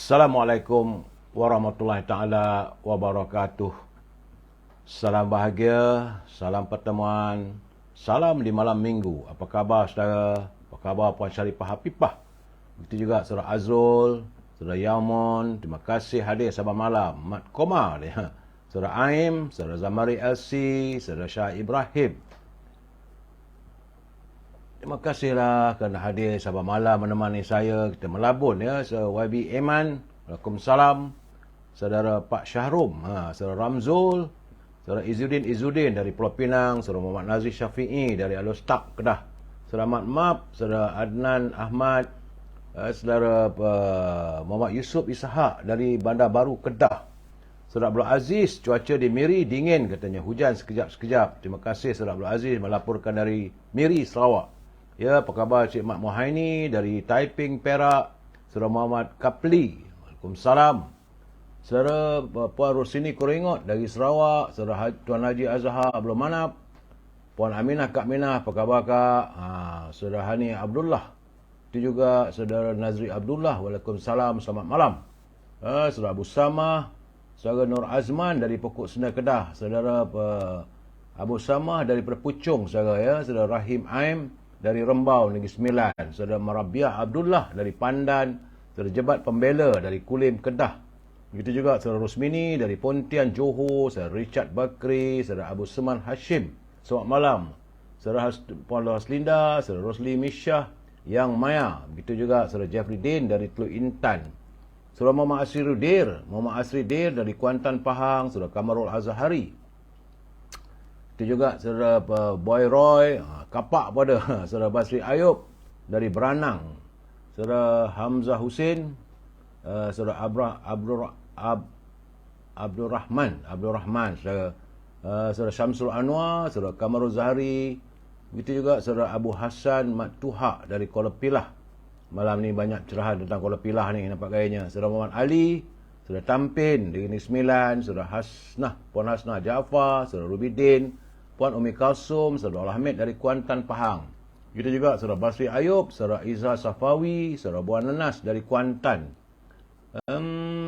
Assalamualaikum warahmatullahi taala wabarakatuh. Salam bahagia, salam pertemuan, salam di malam minggu. Apa khabar saudara? Apa khabar Puan Sharifah Hafifah? Begitu juga Saudara Azrul, Saudara Yaumon, terima kasih hadir sahabat malam. Mat Komar dia. Saudara Aim, Saudara Zamari LC, Saudara Syah Ibrahim. Terima kasihlah kerana hadir sahabat malam menemani saya. Kita melabun ya. Saudara YB Eman, Waalaikumsalam. Saudara Pak Syahrum, Saudara Ramzul, Saudara Izzuddin dari Pulau Pinang, Saudara Muhammad Nazri Syafi'i dari Alostak, Kedah. Saudara Mat Map, Saudara Adnan Ahmad, Saudara Muhammad Yusuf Ishak dari Bandar Baru, Kedah. Saudara Abdul Aziz, cuaca di Miri dingin katanya, hujan sekejap-sekejap. Terima kasih Saudara Abdul Aziz melaporkan dari Miri, Sarawak. Ya, apa khabar Cik Mat Mohaini dari Taiping, Perak. Saudara Muhammad Kapli, Waalaikumsalam. Saudara Puan Rosini Korengot dari Sarawak. Saudara Tuan Haji Azhar Abdul Manap. Puan Aminah Kak Minah, apa khabar Kak? Saudara Hani Abdullah. Itu juga Saudara Nazri Abdullah, Waalaikumsalam, selamat malam. Saudara Abu Samah. Saudara Nur Azman dari Pokok Senda, Kedah. Saudara Abu Samah dari Perpucung, saudara ya. Saudara Rahim Aim dari Rembau, Negeri Sembilan. Saudara Marabiah Abdullah dari Pandan. Saudara Jebat Pembela dari Kulim, Kedah. Begitu juga Saudara Rosmini dari Pontian, Johor. Saudara Richard Bakri. Saudara Abu Seman Hashim, selamat malam. Saudara Puan Haslinda. Saudara Rosli Misyah, Yang Maya. Begitu juga Saudara Jeffrey Din dari Teluk Intan. Saudara Muhammad Asri Dir dari Kuantan, Pahang. Saudara Kamarul Azhari. Itu juga Saudara Boy Roy, Kapak pada. Saudara Basri Ayub dari Beranang. Saudara Hamzah Hussein. Saudara Abdul Rahman. Saudara Syamsul Anwar. Saudara Kamarul Zahari. Begitu juga Saudara Abu Hassan Mat Tuhak dari Kuala Pilah. Malam ni banyak cerahan tentang Kuala Pilah ni, nampak gayanya. Saudara Muhammad Ali. Saudara Tampin dari Negeri Sembilan. Saudara Puan Hasnah Jaafar. Saudara Rubidin. Puan Umi Kalsum, Saudara Ahmed dari Kuantan, Pahang. Begitu juga Saudara Basri Ayub, Saudara Izzah Safawi, Saudara Buan Nanas dari Kuantan.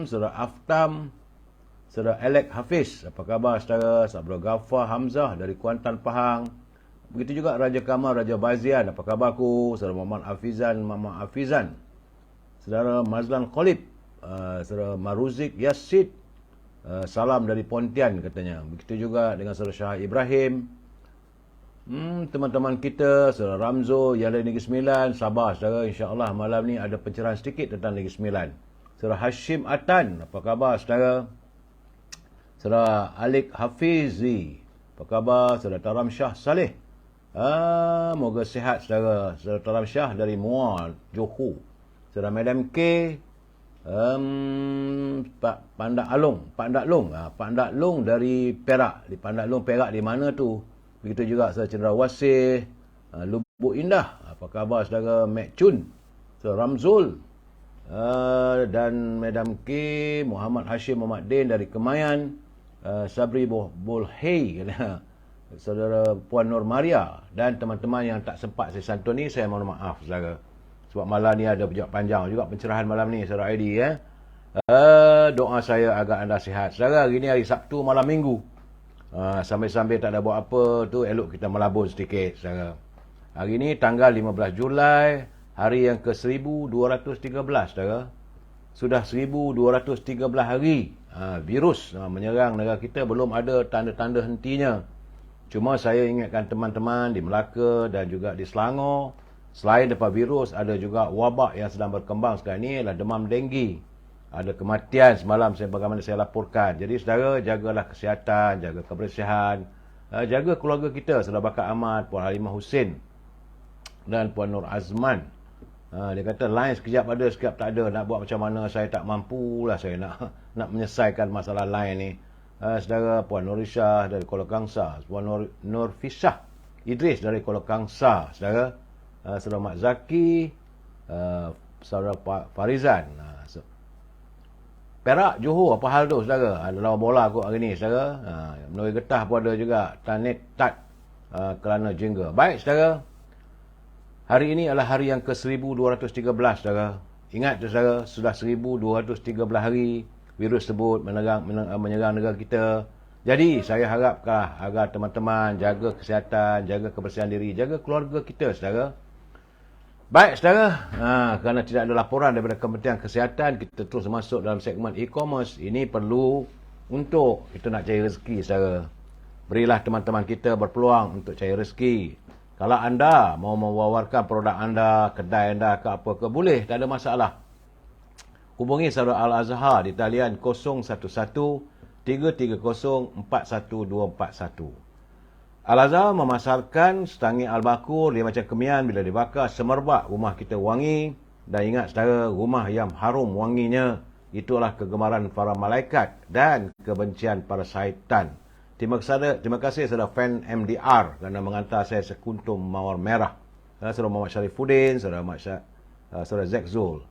Saudara Aftam, Saudara Alek Hafiz, apa khabar saudara? Saudara Ghaffar Hamzah dari Kuantan, Pahang. Begitu juga Raja Kamal, Raja Bazian, apa khabarku? Saudara Muhammad Hafizan. Saudara Mazlan Khalib, Saudara Maruzik Yassid. Salam dari Pontian katanya. Begitu juga dengan Saudara Syah Ibrahim. Teman-teman kita, Saudara Ramzo yang dari Negeri Sembilan, sabar saudara, insya-Allah malam ni ada pencerahan sedikit tentang Negeri Sembilan. Saudara Hashim Atan, apa khabar saudara? Saudara Alik Hafizi, apa khabar? Saudara Taram Shah Saleh. Moga sihat saudara. Saudara Taram Shah dari Muar, Johor. Saudara Madam K, Pak Ndak Long dari Perak. Di Pak Ndak Long Perak di mana tu? Begitu juga Saudara Cendrawasih, Lubuk Indah. Apa khabar saudara Mek Chun, Saudara Ramzul, dan Madam K, Muhammad Hashim Muhammad Din dari Kemayan, Sabri Bolhei, Saudara Puan Nur Maria, dan teman-teman yang tak sempat saya santuni, saya mohon maaf saudara. Sebab malam ni ada panjang juga pencerahan malam ni, Saudara Aidi ya. Doa saya agar anda sihat. Saudara, hari ni hari Sabtu malam minggu. Sambil-sambil tak ada buat apa tu, elok kita melabun sedikit saudara. Hari ni tanggal 15 Julai, hari yang ke-1213 saudara. Sudah 1213 hari virus menyerang negara kita, belum ada tanda-tanda hentinya. Cuma saya ingatkan teman-teman di Melaka dan juga di Selangor, selain daripada virus, ada juga wabak yang sedang berkembang sekarang ni, adalah demam denggi. Ada kematian semalam bagaimana saya laporkan. Jadi saudara, jagalah kesihatan, jaga kebersihan, jaga keluarga kita, Saudara Bakar Ahmad, Puan Halimah Hussein dan Puan Nur Azman. Dia kata line sekejap ada, sekejap tak ada. Nak buat macam mana, saya tak mampulah saya nak menyelesaikan masalah line ni. Saudara Puan Nurisha dari Kuala Kangsar, Puan Nur Fisah Idris dari Kuala Kangsar, saudara. Saudara Mak Zaki, Saudara Farizan, Perak, Johor, apa hal tu saudara? Ada lawan bola kot hari ni saudara. Menuri Getah pun ada juga. Tanet Tat Kelana Jingga. Baik saudara, hari ini adalah hari yang ke-1213 saudara. Ingat tu saudara, sudah 1213 hari virus tersebut menyerang negara kita. Jadi saya harapkan agar teman-teman jaga kesihatan, jaga kebersihan diri, jaga keluarga kita saudara. Baik saudara, kerana tidak ada laporan daripada Kementerian Kesihatan, kita terus masuk dalam segmen e-commerce. Ini perlu untuk kita nak cari rezeki saudara. Berilah teman-teman kita berpeluang untuk cari rezeki. Kalau anda mau mewawarkan produk anda, kedai anda ke apa ke, boleh, tak ada masalah. Hubungi saudara Al-Azhar di talian 011-330-41241. Al-Azhar memasarkan setangih al-bakur, dia macam kemian bila dibakar, semerbak rumah kita wangi. Dan ingat saudara, rumah yang harum wanginya, itulah kegemaran para malaikat dan kebencian para syaitan. Terima kasih saudara fan MDR kerana mengantar saya sekuntum mawar merah. Saudara Muhammad Syarifuddin, saudara Zack Zul.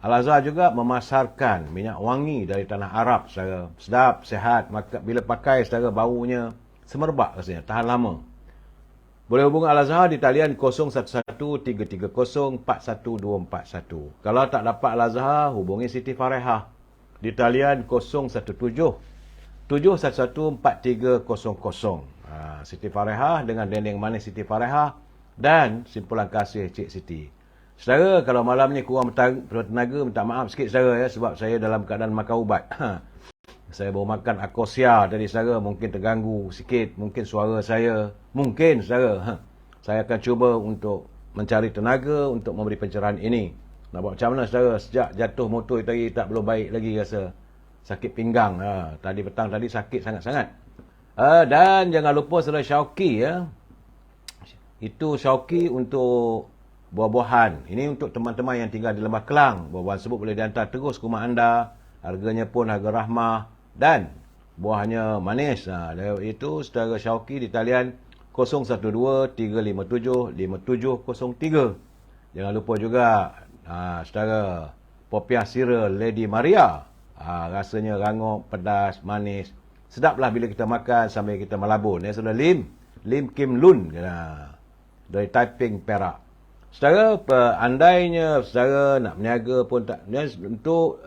Al-Azhar juga memasarkan minyak wangi dari tanah Arab, saudara. Sedap, sihat, bila pakai saudara baunya semerbak rasanya, tahan lama. Boleh hubungi Al-Azhar di talian 011-330-41241. Kalau tak dapat Al-Azhar, hubungi Siti Farehah di talian 017-711-4300. Siti Farehah dengan dendeng manis Siti Farehah dan simpulan kasih Cik Siti. Saudara, kalau malam ni kurang tenaga, minta maaf sikit saudara ya, sebab saya dalam keadaan makan ubat. Saya baru makan akosia tadi saudara, mungkin terganggu sikit, mungkin suara saya, mungkin saudara. Saya akan cuba untuk mencari tenaga untuk memberi pencerahan ini. Nak buat macam mana saudara, sejak jatuh motor tadi tak belum baik lagi rasa. Sakit pinggang. Tadi petang tadi sakit sangat-sangat. Dan jangan lupa saudara Syauqi ya. Itu Syauqi untuk buah-buahan. Ini untuk teman-teman yang tinggal di Lembah Kelang. Buah-buahan tersebut boleh dihantar terus ke rumah anda. Harganya pun harga rahmah. Dan buahnya manis. Itu saudara Syauqi di talian 012-357-5703. Jangan lupa juga saudara Popiah Sira Lady Maria. Rasanya rangup, pedas, manis. Sedaplah bila kita makan sambil kita melabun. Ya, saudara Lim Kim Lun. Dari Taiping, Perak. Saudara, andainya saudara nak berniaga pun tak. Untuk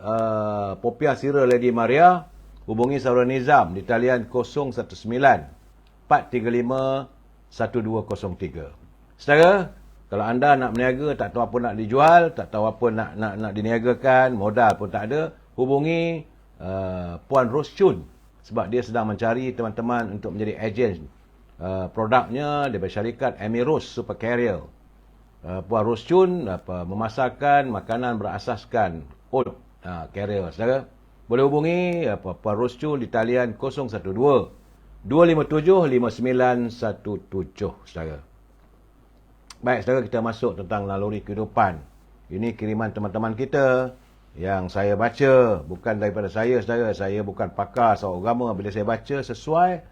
Popiah Sira Lady Maria, hubungi saudara Nizam di talian 019-435-1203. Saudara, kalau anda nak berniaga, tak tahu apa nak dijual, tak tahu apa nak diniagakan, modal pun tak ada, hubungi Puan Roschun. Sebab dia sedang mencari teman-teman untuk menjadi ejen produknya daripada syarikat Emirus Super Carrier. Puan Roschun memasarkan makanan berasaskan oat carrier. Saudara, boleh hubungi Puan Roschun di talian 012-257-5917. Saudara. Baik saudara, kita masuk tentang naluri kehidupan. Ini kiriman teman-teman kita yang saya baca, bukan daripada saya saudara. Saya bukan pakar soal agama. Bila saya baca sesuai,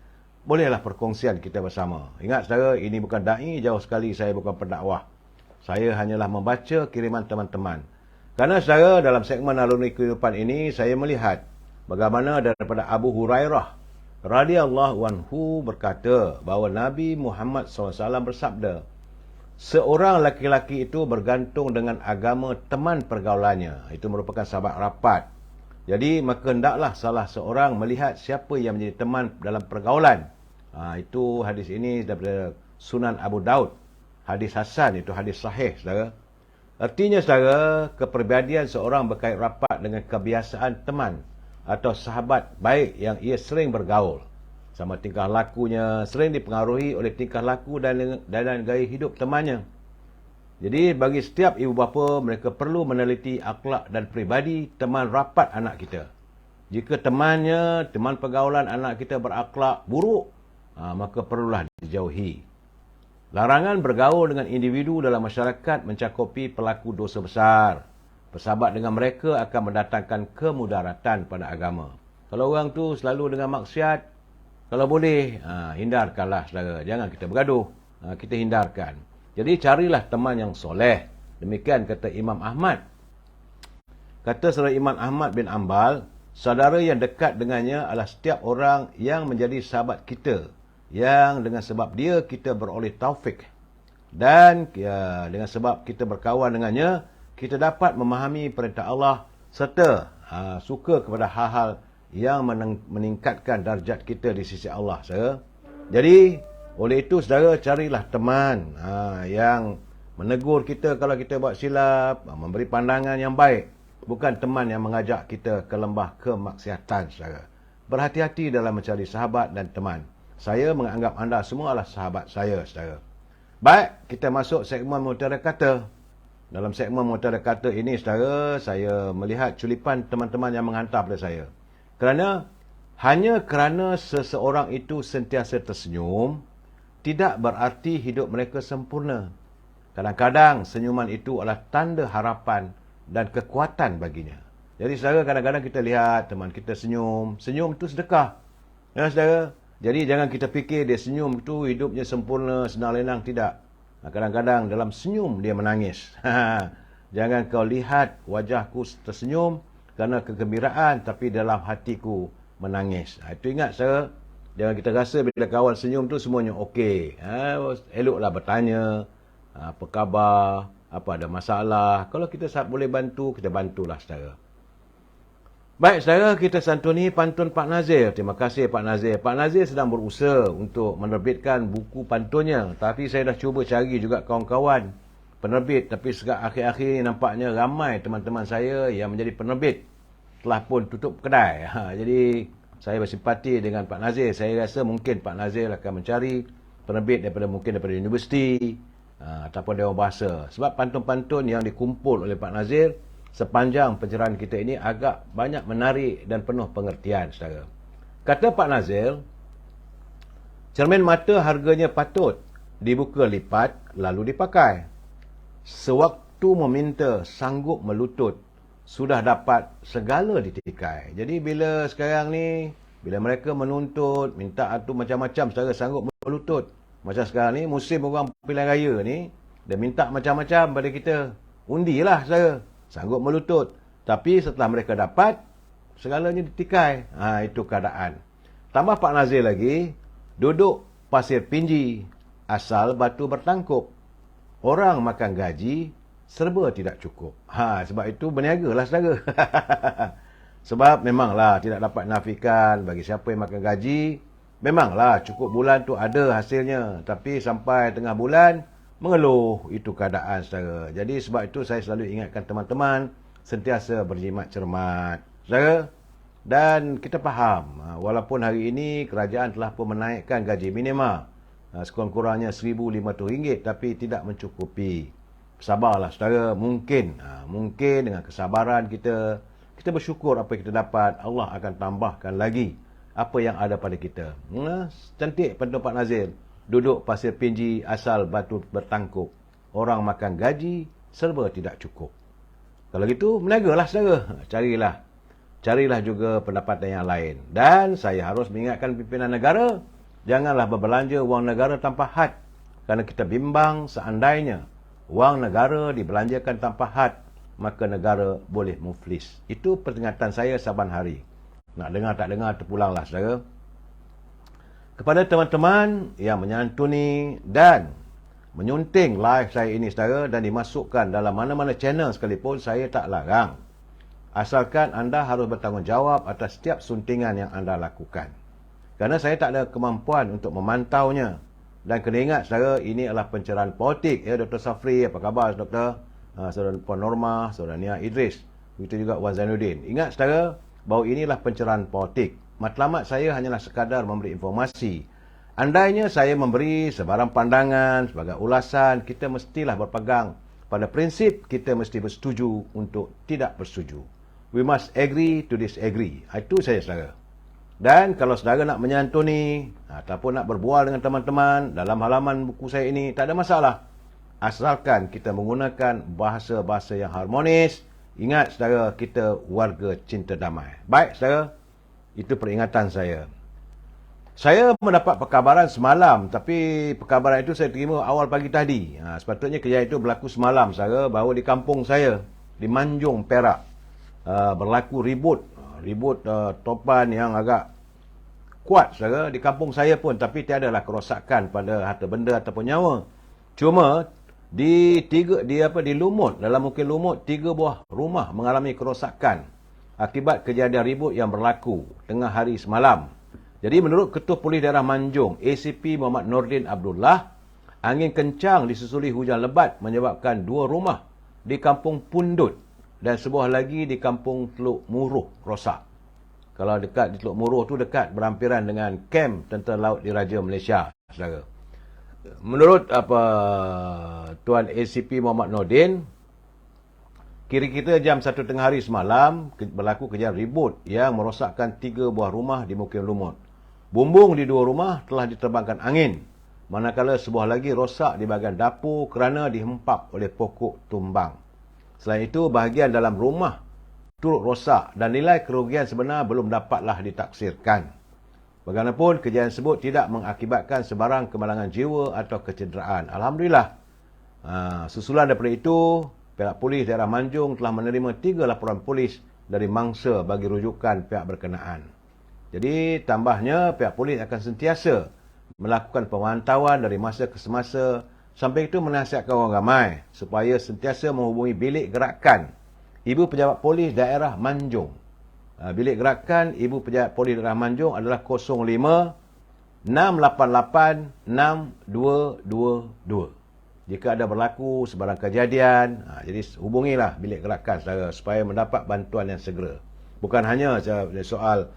bolehlah perkongsian kita bersama. Ingat saudara, ini bukan da'i, jauh sekali saya bukan pendakwah. Saya hanyalah membaca kiriman teman-teman. Kerana saudara, dalam segmen naluri kehidupan ini, saya melihat bagaimana daripada Abu Hurairah radhiyallahu anhu berkata bahawa Nabi Muhammad SAW bersabda, seorang laki-laki itu bergantung dengan agama teman pergaulannya. Itu merupakan sahabat rapat. Jadi, maka hendaklah salah seorang melihat siapa yang menjadi teman dalam pergaulan. Itu hadis ini daripada Sunan Abu Daud. Hadis Hasan, itu hadis sahih, saudara. Artinya, saudara, kepribadian seorang berkait rapat dengan kebiasaan teman atau sahabat baik yang ia sering bergaul. Sama tingkah lakunya, sering dipengaruhi oleh tingkah laku dan gaya hidup temannya. Jadi, bagi setiap ibu bapa, mereka perlu meneliti akhlak dan pribadi teman rapat anak kita. Jika teman pergaulan anak kita berakhlak buruk, maka perlulah dijauhi. Larangan bergaul dengan individu dalam masyarakat mencakupi pelaku dosa besar. Bersahabat dengan mereka akan mendatangkan kemudaratan pada agama. Kalau orang tu selalu dengan maksiat, kalau boleh, hindarkanlah saudara. Jangan kita bergaduh, kita hindarkan. Jadi carilah teman yang soleh. Demikian kata Imam Ahmad. Kata saudara Imam Ahmad bin Ambal, saudara yang dekat dengannya adalah setiap orang yang menjadi sahabat kita, yang dengan sebab dia kita beroleh taufik, dan dengan sebab kita berkawan dengannya, kita dapat memahami perintah Allah serta suka kepada hal-hal yang meningkatkan darjat kita di sisi Allah, saudara. Jadi, oleh itu saudara, carilah teman yang menegur kita kalau kita buat silap, memberi pandangan yang baik. Bukan teman yang mengajak kita ke lembah kemaksiatan, saudara. Berhati-hati dalam mencari sahabat dan teman. Saya menganggap anda semua adalah sahabat saya, saudara. Baik, kita masuk segmen Mutiara Kata. Dalam segmen Mutiara Kata ini, saudara, saya melihat culipan teman-teman yang menghantar pada saya. Hanya kerana seseorang itu sentiasa tersenyum, tidak berarti hidup mereka sempurna. Kadang-kadang senyuman itu adalah tanda harapan dan kekuatan baginya. Jadi saudara, kadang-kadang kita lihat teman kita senyum. Senyum itu sedekah. Ya saudara. Jadi jangan kita fikir dia senyum itu hidupnya sempurna, senang lenang. Tidak. Kadang-kadang dalam senyum dia menangis. Jangan kau lihat wajahku tersenyum kerana kegembiraan, tapi dalam hatiku menangis. Itu ingat saudara. Jangan kita rasa bila kawan senyum tu semuanya okey. Eloklah bertanya. Apa khabar? Apa ada masalah? Kalau kita boleh bantu, kita bantulah saudara. Baik saudara, kita santuni pantun Pak Nazir. Terima kasih Pak Nazir. Pak Nazir sedang berusaha untuk menerbitkan buku pantunnya. Tapi saya dah cuba cari juga kawan-kawan penerbit. Tapi sejak akhir-akhir ini nampaknya ramai teman-teman saya yang menjadi penerbit telah pun tutup kedai. Jadi saya bersimpati dengan Pak Nazir. Saya rasa mungkin Pak Nazir akan mencari penerbit daripada universiti ataupun Dewan Bahasa. Sebab pantun-pantun yang dikumpul oleh Pak Nazir sepanjang pencerahan kita ini agak banyak menarik dan penuh pengertian, saudara. Kata Pak Nazir, cermin mata harganya patut dibuka lipat lalu dipakai. Sewaktu meminta sanggup melutut, sudah dapat segala ditikai. Jadi bila sekarang ni, bila mereka menuntut, minta tu macam-macam, saudara sanggup melutut. Macam sekarang ni, musim orang pilihan raya ni, dia minta macam-macam pada kita. Undilah saudara, sanggup melutut. Tapi setelah mereka dapat, segalanya ditikai. Itu keadaan. Tambah Pak Nazir lagi, duduk pasir pinji, asal batu bertangkup. Orang makan gaji, serba tidak cukup. Sebab itu berniagalah saudara. Sebab memanglah tidak dapat nafikan bagi siapa yang makan gaji. Memanglah cukup bulan tu ada hasilnya. Tapi sampai tengah bulan, mengeluh. Itu keadaan saudara. Jadi sebab itu saya selalu ingatkan teman-teman, sentiasa berjimat cermat, saudara. Dan kita faham, walaupun hari ini kerajaan telah pun menaikkan gaji minima, sekurang-kurangnya RM1,500, tapi tidak mencukupi. Sabarlah saudara, mungkin dengan kesabaran kita bersyukur apa yang kita dapat, Allah akan tambahkan lagi apa yang ada pada kita. Cantik pantun Pak Nazir. Duduk pasir pinji, asal batu bertangkup. Orang makan gaji, serba tidak cukup. Kalau gitu, meniagalah saudara. Carilah juga pendapatan yang lain. Dan saya harus mengingatkan pimpinan negara, janganlah berbelanja wang negara tanpa had. Kerana kita bimbang seandainya wang negara dibelanjakan tanpa had, maka negara boleh muflis. Itu peringatan saya saban hari. Nak dengar tak dengar, terpulanglah saudara. Kepada teman-teman yang menyantuni dan menyunting live saya ini saudara, dan dimasukkan dalam mana-mana channel sekalipun, saya tak larang. Asalkan anda harus bertanggungjawab atas setiap suntingan yang anda lakukan. Kerana saya tak ada kemampuan untuk memantaunya. Dan kena ingat saudara, ini adalah pencerahan politik. Ya, Dr. Safri, apa khabar Dr.? Saudara Puan Norma, Saudara Nia Idris. Begitu juga Wan Zainuddin. Ingat saudara, bahawa inilah pencerahan politik. Matlamat saya hanyalah sekadar memberi informasi. Andainya saya memberi sebarang pandangan, sebagai ulasan, kita mestilah berpegang pada prinsip kita mesti bersetuju untuk tidak bersetuju. We must agree to disagree. Itu saya saudara. Dan kalau saudara nak menyantuni ataupun nak berbual dengan teman-teman dalam halaman buku saya ini, tak ada masalah. Asalkan kita menggunakan bahasa-bahasa yang harmonis. Ingat saudara, kita warga cinta damai. Baik saudara, itu peringatan saya. Saya mendapat perkabaran semalam, tapi perkabaran itu saya terima awal pagi tadi. Sepatutnya kejadian itu berlaku semalam saudara, bahawa di kampung saya, di Manjung, Perak, berlaku ribut topan yang agak kuat saudara di kampung saya pun, tapi tiadalah kerosakan pada harta benda ataupun nyawa. Cuma Di Lumut, dalam Mukil Lumut, 3 buah rumah mengalami kerosakan akibat kejadian ribut yang berlaku tengah hari semalam. Jadi menurut Ketua Polis Daerah Manjung, ACP Muhammad Nordin Abdullah, angin kencang disusuli hujan lebat menyebabkan 2 rumah di Kampung Pundut dan sebuah lagi di Kampung Teluk Muruh rosak. Kalau dekat di Teluk Muruh tu dekat berhampiran dengan kem Tentera Laut Diraja Malaysia, saudara. Menurut Tuan ACP Muhammad Nordin, kira-kira jam 1 tengah hari semalam berlaku kejadian ribut yang merosakkan 3 buah rumah di Mukim Lumut. Bumbung di 2 rumah telah diterbangkan angin, manakala sebuah lagi rosak di bahagian dapur kerana dihempap oleh pokok tumbang. Selain itu, bahagian dalam rumah turut rosak dan nilai kerugian sebenar belum dapatlah ditaksirkan. Bagaimanapun, kejadian tersebut tidak mengakibatkan sebarang kemalangan jiwa atau kecederaan. Alhamdulillah. Susulan daripada itu, pihak polis daerah Manjung telah menerima 3 laporan polis dari mangsa bagi rujukan pihak berkenaan. Jadi, tambahnya pihak polis akan sentiasa melakukan pemantauan dari masa ke semasa. Sampai itu menasihatkan orang ramai supaya sentiasa menghubungi bilik gerakan Ibu Pejabat Polis Daerah Manjung. Bilik gerakan Ibu Pejabat Polis Daerah Manjung adalah 05 688 6222. Jika ada berlaku sebarang kejadian, jadi hubungilah bilik gerakan saudara supaya mendapat bantuan yang segera. Bukan hanya soal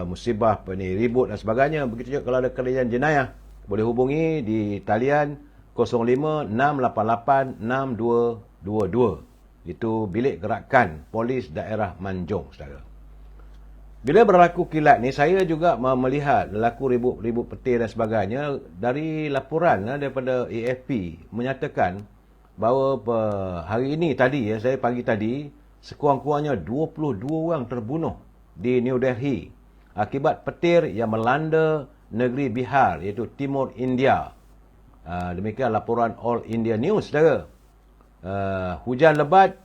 musibah, ribut dan sebagainya. Begitu juga kalau ada kejadian jenayah, boleh hubungi di talian 05 688 6222. Itu bilik gerakan Polis Daerah Manjung, saudara. Bila berlaku kilat ni, saya juga melihat berlaku ribut petir dan sebagainya. Dari laporan daripada AFP menyatakan bahawa hari ini tadi, saya pagi tadi, sekurang-kurangnya 22 orang terbunuh di New Delhi akibat petir yang melanda negeri Bihar, iaitu Timur India. Demikian laporan All India News, saudara. Hujan lebat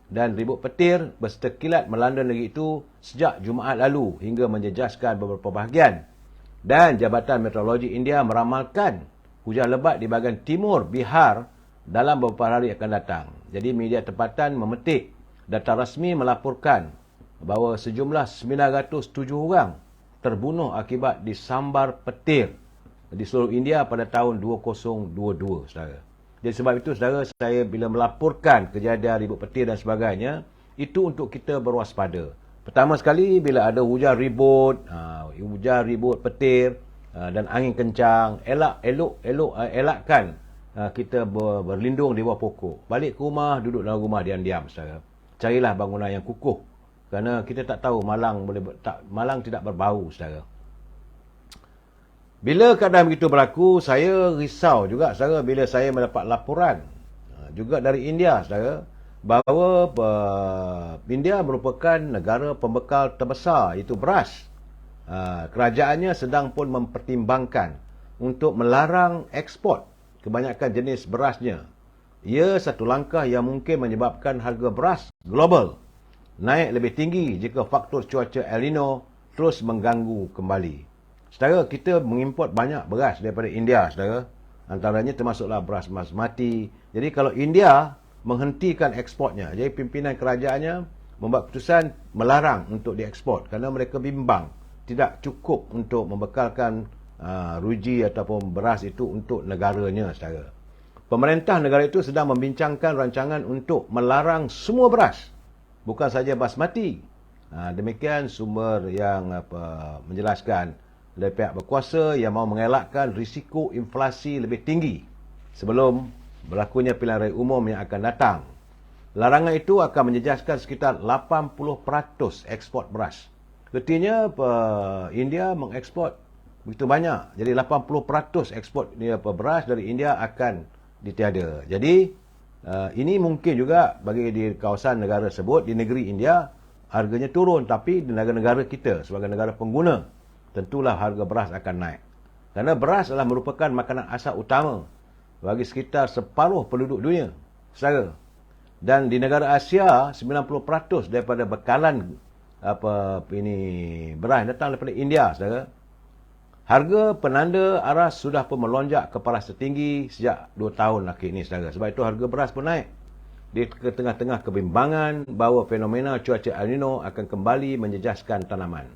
dan ribut petir berserta kilat melanda negeri itu sejak Jumaat lalu hingga menjejaskan beberapa bahagian. Dan Jabatan Meteorologi India meramalkan hujan lebat di bahagian timur Bihar dalam beberapa hari akan datang. Jadi media tempatan memetik data rasmi melaporkan bahawa sejumlah 907 orang terbunuh akibat disambar petir di seluruh India pada tahun 2022, saudara. Jadi sebab itu, saudara, saya bila melaporkan kejadian ribut petir dan sebagainya, itu untuk kita berwaspada. Pertama sekali, bila ada hujan ribut petir dan angin kencang, elakkan kita berlindung di bawah pokok. Balik ke rumah, duduk dalam rumah diam-diam, saudara. Carilah bangunan yang kukuh. Kerana kita tak tahu malang tidak berbau, saudara. Bila keadaan begitu berlaku, saya risau juga, saudara, bila saya mendapat laporan juga dari India, saudara, bahawa India merupakan negara pembekal terbesar, iaitu beras. Kerajaannya sedang pun mempertimbangkan untuk melarang ekspor kebanyakan jenis berasnya. Ia satu langkah yang mungkin menyebabkan harga beras global naik lebih tinggi jika faktor cuaca El Nino terus mengganggu kembali. Saudara, kita mengimport banyak beras daripada India, saudara. Antaranya termasuklah beras basmati. Jadi kalau India menghentikan ekspornya, jadi pimpinan kerajaannya membuat keputusan melarang untuk diekspor kerana mereka bimbang tidak cukup untuk membekalkan ruji ataupun beras itu untuk negaranya, saudara. Pemerintah negara itu sedang membincangkan rancangan untuk melarang semua beras, bukan saja basmati. Demikian sumber yang menjelaskan dari pihak berkuasa yang mahu mengelakkan risiko inflasi lebih tinggi sebelum berlakunya pilihan raya umum yang akan datang. Larangan itu akan menjejaskan sekitar 80% ekspor beras. Artinya India mengekspor begitu banyak. Jadi 80% ekspor beras dari India akan ditiada. Jadi ini mungkin juga bagi di kawasan negara tersebut, di negeri India, harganya turun. Tapi di negara-negara kita sebagai negara pengguna, tentulah harga beras akan naik. Kerana beras adalah merupakan makanan asal utama bagi sekitar separuh penduduk dunia, saudara. Dan di negara Asia, 90% daripada bekalan beras datang daripada India, saudara. Harga penanda aras sudah pun melonjak ke paras tertinggi sejak 2 tahun akhir ini, saudara. Sebab itu harga beras pun naik. Di tengah-tengah kebimbangan bahawa fenomena cuaca El Nino akan kembali menjejaskan tanaman.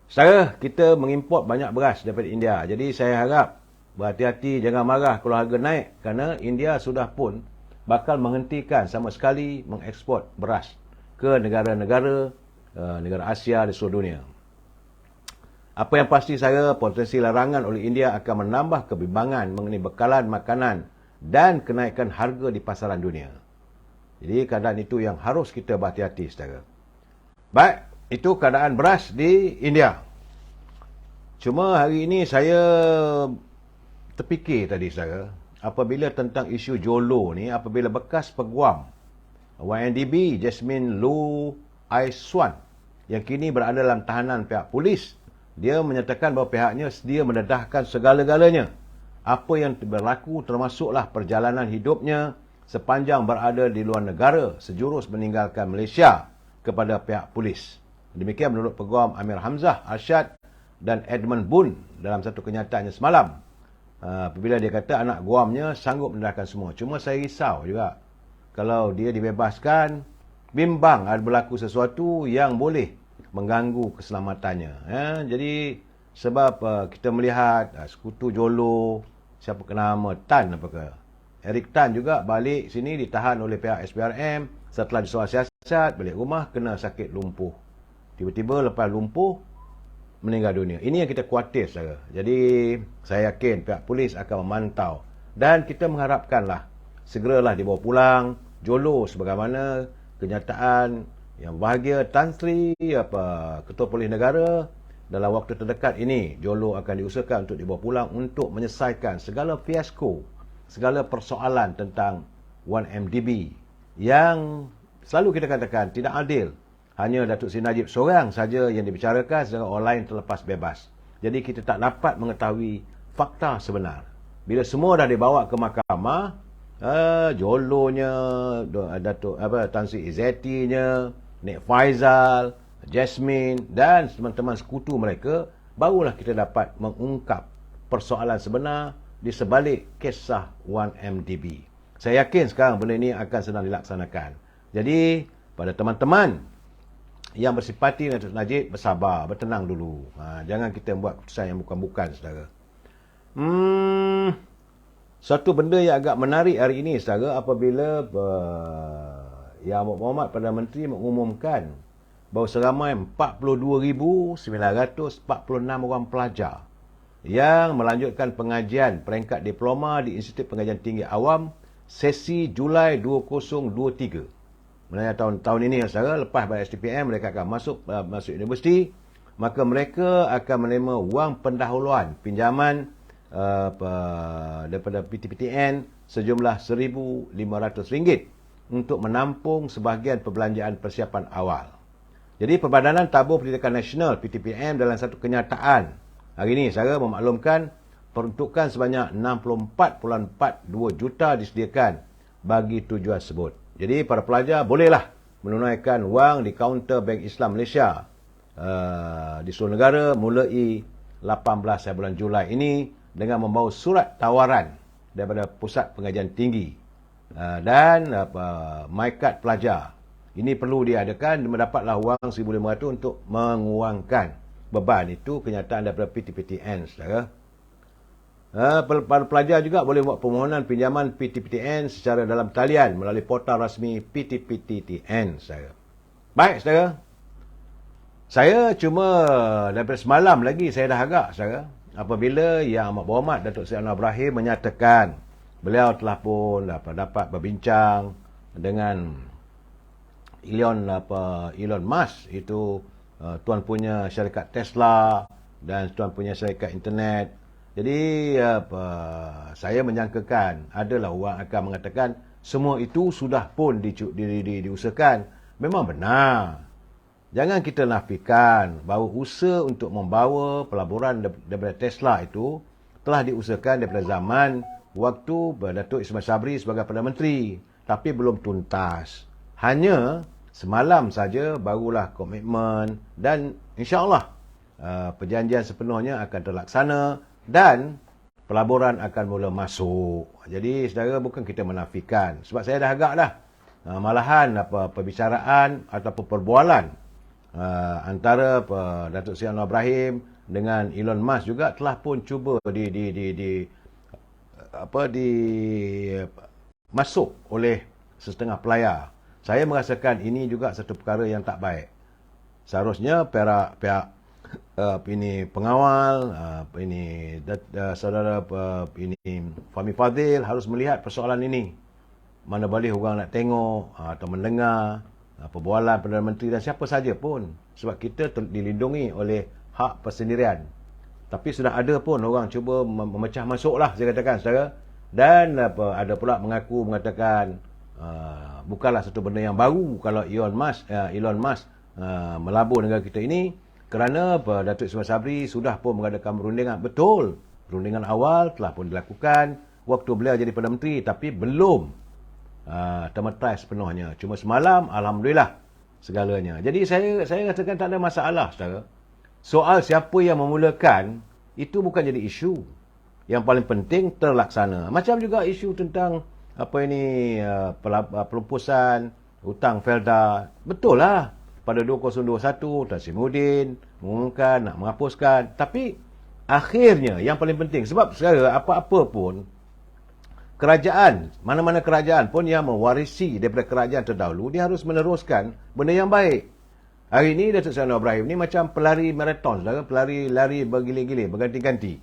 Saudara, kita mengimport banyak beras daripada India. Jadi saya harap berhati-hati, jangan marah kalau harga naik. Kerana India sudah pun bakal menghentikan sama sekali mengeksport beras ke negara-negara negara Asia di seluruh dunia. Apa yang pasti saya, potensi larangan oleh India akan menambah kebimbangan mengenai bekalan makanan dan kenaikan harga di pasaran dunia. Jadi keadaan itu yang harus kita berhati-hati, saudara. Baik, itu keadaan beras di India. Cuma hari ini saya terfikir tadi, saudara, apabila tentang isu Jolo ni, apabila bekas peguam YNDB Jasmine Lu Aiswan yang kini berada dalam tahanan pihak polis, dia menyatakan bahawa pihaknya sedia mendedahkan segala-galanya apa yang berlaku, termasuklah perjalanan hidupnya sepanjang berada di luar negara sejurus meninggalkan Malaysia, kepada pihak polis. Demikian menurut peguam Amir Hamzah Arsyad dan Edmund Boon dalam satu kenyataannya semalam. Apabila dia kata anak guamnya sanggup mendedahkan semua. Cuma saya risau juga kalau dia dibebaskan, bimbang ada berlaku sesuatu yang boleh mengganggu keselamatannya. Jadi sebab kita melihat sekutu Jolo, siapa kena nama Tan apakah, Eric Tan juga balik sini ditahan oleh pihak SPRM setelah disoal siasat, balik rumah kena sakit lumpuh. Tiba-tiba lepas lumpuh meninggal dunia. Ini yang kita khawatir, saudara. Jadi saya yakin pihak polis akan memantau dan kita mengharapkanlah segeralah dibawa pulang Jolo sebagaimana kenyataan yang bahagia Tan Sri Ketua Polis Negara dalam waktu terdekat ini. Jolo akan diusahakan untuk dibawa pulang untuk menyelesaikan segala fiasko, segala persoalan tentang 1MDB yang selalu kita katakan tidak adil. Hanya Datuk Seri Najib seorang saja yang dibicarakan, sedangkan orang lain terlepas bebas. Jadi kita tak dapat mengetahui fakta sebenar. Bila semua dah dibawa ke mahkamah, Jolonya, Datuk Tan Sri Izzatinya, Nek Faizal, Jasmine dan teman-teman sekutu mereka, barulah kita dapat mengungkap persoalan sebenar di sebalik kisah 1MDB. Saya yakin sekarang benda ini akan sedang dilaksanakan. Jadi pada teman-teman yang bersipati dengan Datuk Najib, bersabar, bertenang dulu. Jangan kita buat keputusan yang bukan-bukan, saudara. Satu benda yang agak menarik hari ini, saudara, apabila Yang Muhammad Perdana Menteri mengumumkan bahawa seramai 42,946 orang pelajar yang melanjutkan pengajian peringkat diploma di Institut Pengajian Tinggi Awam sesi Julai 2023. Menanya tahun ini, saudara, lepas bayar STPM mereka akan masuk universiti, maka mereka akan menerima wang pendahuluan pinjaman daripada PTPTN sejumlah RM1,500 untuk menampung sebahagian perbelanjaan persiapan awal. Jadi Perbadanan Tabung Pendidikan Nasional PTPM dalam satu kenyataan hari ini, saudara, memaklumkan peruntukan sebanyak 64.42 juta disediakan bagi tujuan tersebut. Jadi para pelajar bolehlah menunaikan wang di kaunter Bank Islam Malaysia di seluruh negara mulai 18 bulan Julai ini dengan membawa surat tawaran daripada Pusat Pengajian Tinggi dan MyCard pelajar. Ini perlu diadakan, mendapatlah wang RM1,500 untuk mengurangkan beban. Itu kenyataan daripada PTPTN, saudara. Para pelajar juga boleh buat permohonan pinjaman PTPTN secara dalam talian melalui portal rasmi PTPTN, saudara. Baik, saudara. Saya cuma daripada semalam lagi saya dah agak, saudara, apabila Yang Amat Berhormat Datuk Seri Anwar Ibrahim menyatakan beliau telah pun dapat berbincang dengan Elon Musk, itu tuan punya syarikat Tesla dan tuan punya syarikat internet. Jadi saya menyangkakan adalah orang akan mengatakan semua itu sudah pun diusahakan. Memang benar. Jangan kita nafikan bahawa usaha untuk membawa pelaburan daripada Tesla itu telah diusahakan daripada zaman waktu Datuk Ismail Sabri sebagai Perdana Menteri, tapi belum tuntas. Hanya semalam saja barulah komitmen dan insya-Allah perjanjian sepenuhnya akan terlaksana dan pelaburan akan mula masuk. Jadi saudara, bukan kita menafikan. Sebab saya dah agak dah. Malahan perbicaraan ataupun perbualan antara Datuk Seri Anwar Ibrahim dengan Elon Musk juga telah pun cuba masuk oleh setengah pelayar. Saya merasakan ini juga satu perkara yang tak baik. Seharusnya pihak ini pengawal, saudara ini Fahmi Fadzil harus melihat persoalan ini. Mana boleh orang nak tengok atau mendengar perbualan Perdana Menteri dan siapa saja pun. Sebab kita dilindungi oleh hak persendirian. Tapi sudah ada pun orang cuba memecah masuk lah, saya katakan saudara. Dan ada pula mengatakan bukanlah satu benda yang baru kalau Elon Musk melabur negara kita ini, kerana Datuk Ismail Sabri sudah pun mengadakan perundingan. Betul, perundingan awal telah pun dilakukan waktu beliau jadi Perdana Menteri, tapi belum termeterai sepenuhnya. Cuma semalam, alhamdulillah segalanya. Jadi saya katakan tak ada masalah, saudara. Soal siapa yang memulakan itu bukan jadi isu. Yang paling penting terlaksana. Macam juga isu tentang pelumpusan hutang Felda. Betul lah. Pada 2021, Tan Sri Muhyiddin mengumumkan nak menghapuskan. Tapi akhirnya yang paling penting. Sebab sekarang apa-apa pun, kerajaan, mana-mana kerajaan pun yang mewarisi daripada kerajaan terdahulu, dia harus meneruskan benda yang baik. Hari ini Datuk Seri Anwar Ibrahim ni macam pelari maraton, saudara, pelari bergilir-gilir, berganti-ganti.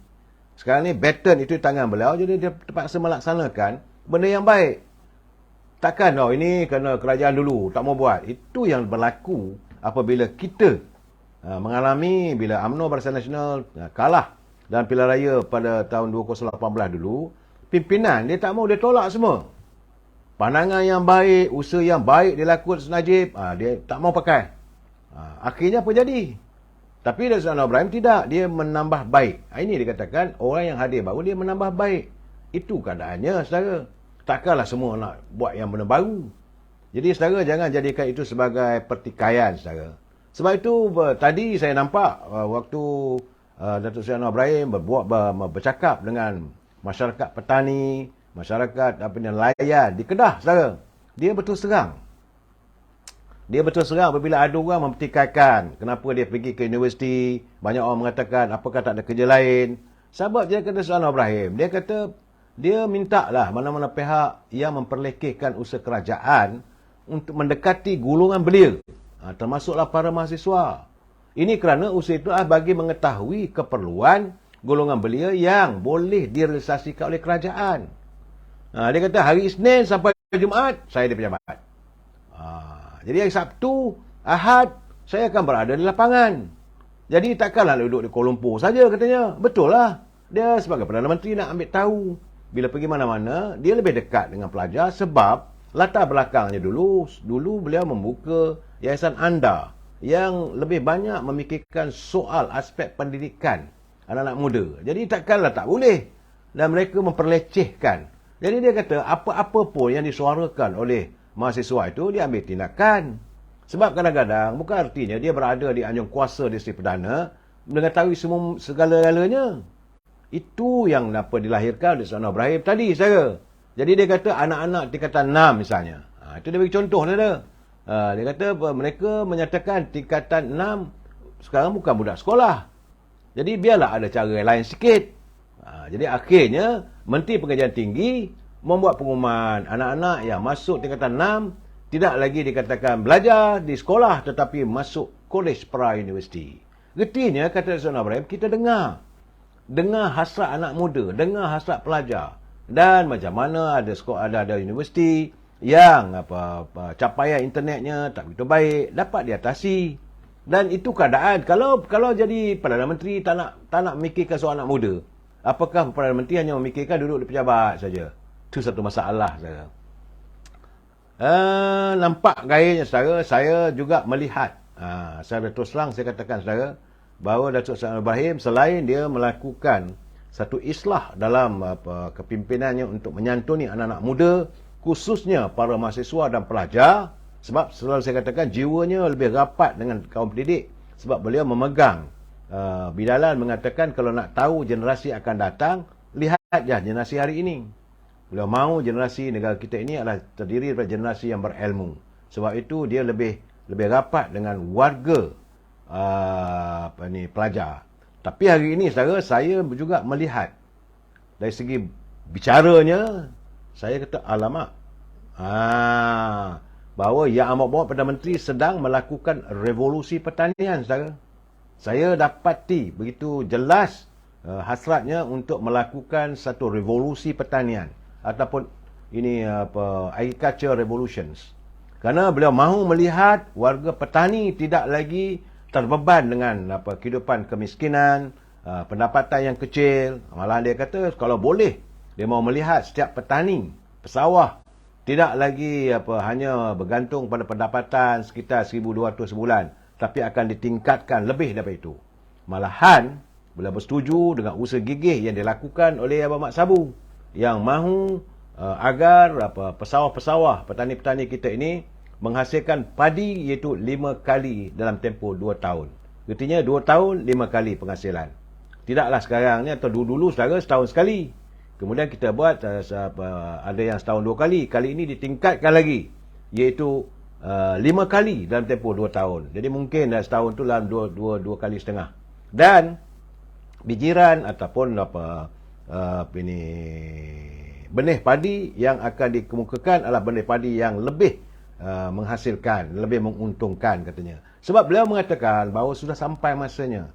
Sekarang ni baton itu di tangan beliau, jadi dia terpaksa melaksanakan benda yang baik. Takkan ini kerana kerajaan dulu tak mau buat. Itu yang berlaku apabila kita mengalami bila UMNO Barisan Nasional kalah dalam pilihan raya pada tahun 2018 dulu. Pimpinan dia tak mau, dia tolak semua. Pandangan yang baik, usaha yang baik dilakukan Najib, dia tak mau pakai. Akhirnya apa jadi? Tapi Datuk Seri Anwar Ibrahim tidak, dia menambah baik. Ini dikatakan orang yang hadir baru dia menambah baik. Itu keadaannya, saudara. Takkanlah semua nak buat yang benda baru. Jadi saudara, jangan jadikan itu sebagai pertikaian, saudara. Sebab itu tadi saya nampak waktu Datuk Seri Anwar Ibrahim bercakap dengan masyarakat petani, masyarakat nelayan di Kedah, saudara. Dia betul serang. Dia betul serang apabila ada orang mempertikaikan kenapa dia pergi ke universiti. Banyak orang mengatakan apakah tak ada kerja lain. Sebab dia kata Anwar Ibrahim, dia kata dia minta lah mana-mana pihak yang memperlekehkan usaha kerajaan untuk mendekati golongan belia, termasuklah para mahasiswa. Ini kerana usaha itu bagi mengetahui keperluan golongan belia yang boleh direalisasikan oleh kerajaan. Dia kata hari Isnin sampai Jumaat saya di pejabat. Jadi hari Sabtu, Ahad saya akan berada di lapangan. Jadi takkanlah duduk di Kuala Lumpur saja, katanya. Betul lah. Dia sebagai Perdana Menteri nak ambil tahu. Bila pergi mana-mana, dia lebih dekat dengan pelajar sebab latar belakangnya dulu beliau membuka Yayasan Anda yang lebih banyak memikirkan soal aspek pendidikan anak-anak muda. Jadi takkanlah tak boleh. Dan mereka memperlecehkan. Jadi dia kata apa-apa pun yang disuarakan oleh mahasiswa itu dia ambil tindakan. Sebab kadang-kadang bukan artinya dia berada di anjung kuasa di Seri Perdana mengetahui semua segala-galanya. Itu yang dilahirkan oleh Anwar Ibrahim tadi, saudara. Jadi dia kata anak-anak tingkatan 6 misalnya. Itu dia bagi contoh, saudara. Dia kata mereka menyatakan tingkatan 6 sekarang bukan budak sekolah. Jadi biarlah ada cara lain sikit. Jadi akhirnya Menteri Pengajian Tinggi membuat pengumuman anak-anak yang masuk tingkatan 6 tidak lagi dikatakan belajar di sekolah tetapi masuk kolej pra-universiti. Getinya kata Anwar Ibrahim, kita dengar hasrat anak muda, dengar hasrat pelajar dan macam mana ada sekolah, ada universiti yang capaian internetnya tak begitu baik dapat diatasi. Dan itu keadaan kalau jadi Perdana Menteri tak nak memikirkan soal anak muda, apakah Perdana Menteri hanya memikirkan duduk di pejabat saja? Itu satu masalah, saudara. Nampak gayanya, saudara, saya juga melihat saya terus terang saya katakan, saudara, bahawa Datuk Seri Anwar Ibrahim selain dia melakukan satu islah dalam kepimpinannya untuk menyantuni anak-anak muda, khususnya para mahasiswa dan pelajar, sebab selalu saya katakan jiwanya lebih rapat dengan kaum pendidik sebab beliau memegang Bidalan mengatakan kalau nak tahu generasi akan datang, lihat je generasi hari ini. Beliau mahu generasi negara kita ini adalah terdiri daripada generasi yang berilmu. Sebab itu dia lebih rapat dengan warga pelajar. Tapi hari ini saudara, saya juga melihat dari segi bicaranya, saya kata alamak. Bahawa Yang Amat Berhormat Perdana Menteri sedang melakukan revolusi pertanian, saudara. Saya dapati begitu jelas hasratnya untuk melakukan satu revolusi pertanian ataupun ini agriculture revolutions. Kerana beliau mahu melihat warga petani tidak lagi terbeban dengan kehidupan kemiskinan, pendapatan yang kecil. Malah dia kata kalau boleh dia mahu melihat setiap petani pesawah tidak lagi hanya bergantung pada pendapatan sekitar 1,200 sebulan, tapi akan ditingkatkan lebih daripada itu. Malahan beliau bersetuju dengan usaha gigih yang dilakukan oleh Abang Mat Sabu yang mahu agar pesawah-pesawah petani-petani kita ini menghasilkan padi iaitu 5 kali dalam tempoh 2 tahun. Artinya 2 tahun 5 kali penghasilan. Tidaklah sekarang ni atau dulu-dulu saudara setahun sekali. Kemudian kita buat ada yang setahun 2 kali. Kali ini ditingkatkan lagi iaitu 5 kali dalam tempoh 2 tahun. Jadi mungkin setahun tu dalam 2 kali setengah. Dan bijiran ataupun benih padi yang akan dikemukakan adalah benih padi yang lebih menghasilkan, lebih menguntungkan katanya. Sebab beliau mengatakan bahawa sudah sampai masanya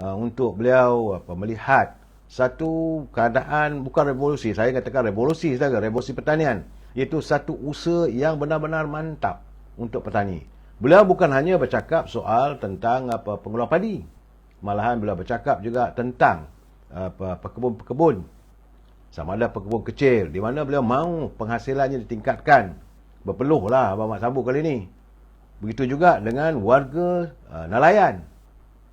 untuk beliau melihat satu keadaan, bukan revolusi, saya katakan revolusi saja, revolusi pertanian, iaitu satu usaha yang benar-benar mantap untuk petani. Beliau bukan hanya bercakap soal tentang pengeluar padi, malahan beliau bercakap juga tentang pekebun-pekebun, sama ada pekebun kecil, di mana beliau mahu penghasilannya ditingkatkan. Berpeluhlah Abang Mat Sabu kali ini. Begitu juga dengan warga nelayan.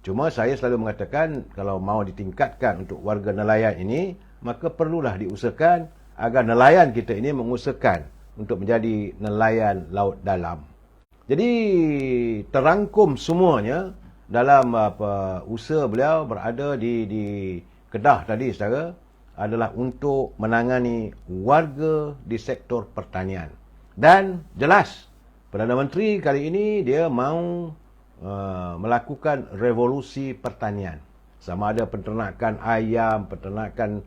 Cuma saya selalu mengatakan kalau mahu ditingkatkan untuk warga nelayan ini, maka perlulah diusahakan agar nelayan kita ini mengusahakan untuk menjadi nelayan laut dalam. Jadi terangkum semuanya dalam usaha beliau berada di Kedah tadi saudara, adalah untuk menangani warga di sektor pertanian. Dan jelas Perdana Menteri kali ini dia mahu melakukan revolusi pertanian. Sama ada peternakan ayam, peternakan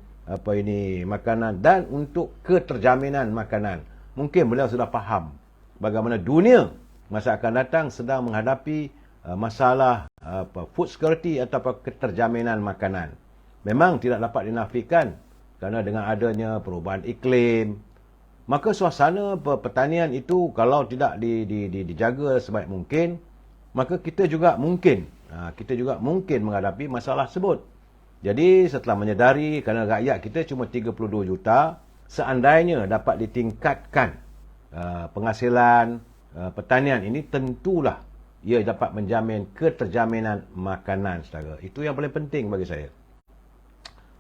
makanan dan untuk keterjaminan makanan. Mungkin beliau sudah faham bagaimana dunia masa akan datang sedang menghadapi masalah food security atau keterjaminan makanan. Memang tidak dapat dinafikan kerana dengan adanya perubahan iklim, maka suasana pertanian itu kalau tidak dijaga sebaik mungkin, maka kita juga mungkin menghadapi masalah tersebut. Jadi setelah menyedari kerana rakyat kita cuma 32 juta, seandainya dapat ditingkatkan penghasilan pertanian ini, tentulah ia dapat menjamin keterjaminan makanan saudara. Itu yang paling penting bagi saya.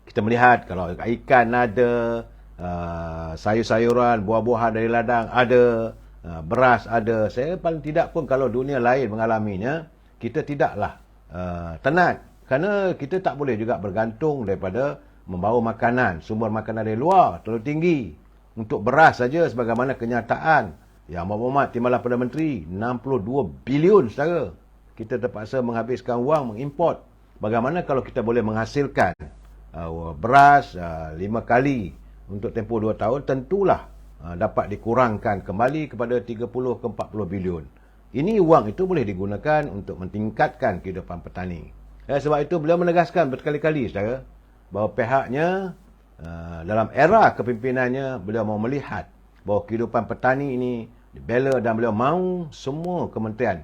Kita melihat kalau ikan ada, sayur-sayuran, buah-buahan dari ladang ada, beras ada. Saya paling tidak pun kalau dunia lain mengalaminya, kita tidaklah tenat. Kerana kita tak boleh juga bergantung daripada membawa makanan, sumber makanan dari luar terlalu tinggi. Untuk beras saja sebagaimana kenyataan Yang Berhormat Timbalan Perdana Menteri 62 bilion saudara. Kita terpaksa menghabiskan wang mengimport. Bagaimana kalau kita boleh menghasilkan beras 5 kali untuk tempoh 2 tahun, tentulah dapat dikurangkan kembali kepada 30 ke 40 bilion. Ini wang itu boleh digunakan untuk mentingkatkan kehidupan petani. Sebab itu beliau menegaskan berkali-kali saudara, bahawa pihaknya dalam era kepimpinannya beliau mahu melihat bahawa kehidupan petani ini dibela dan beliau mahu semua kementerian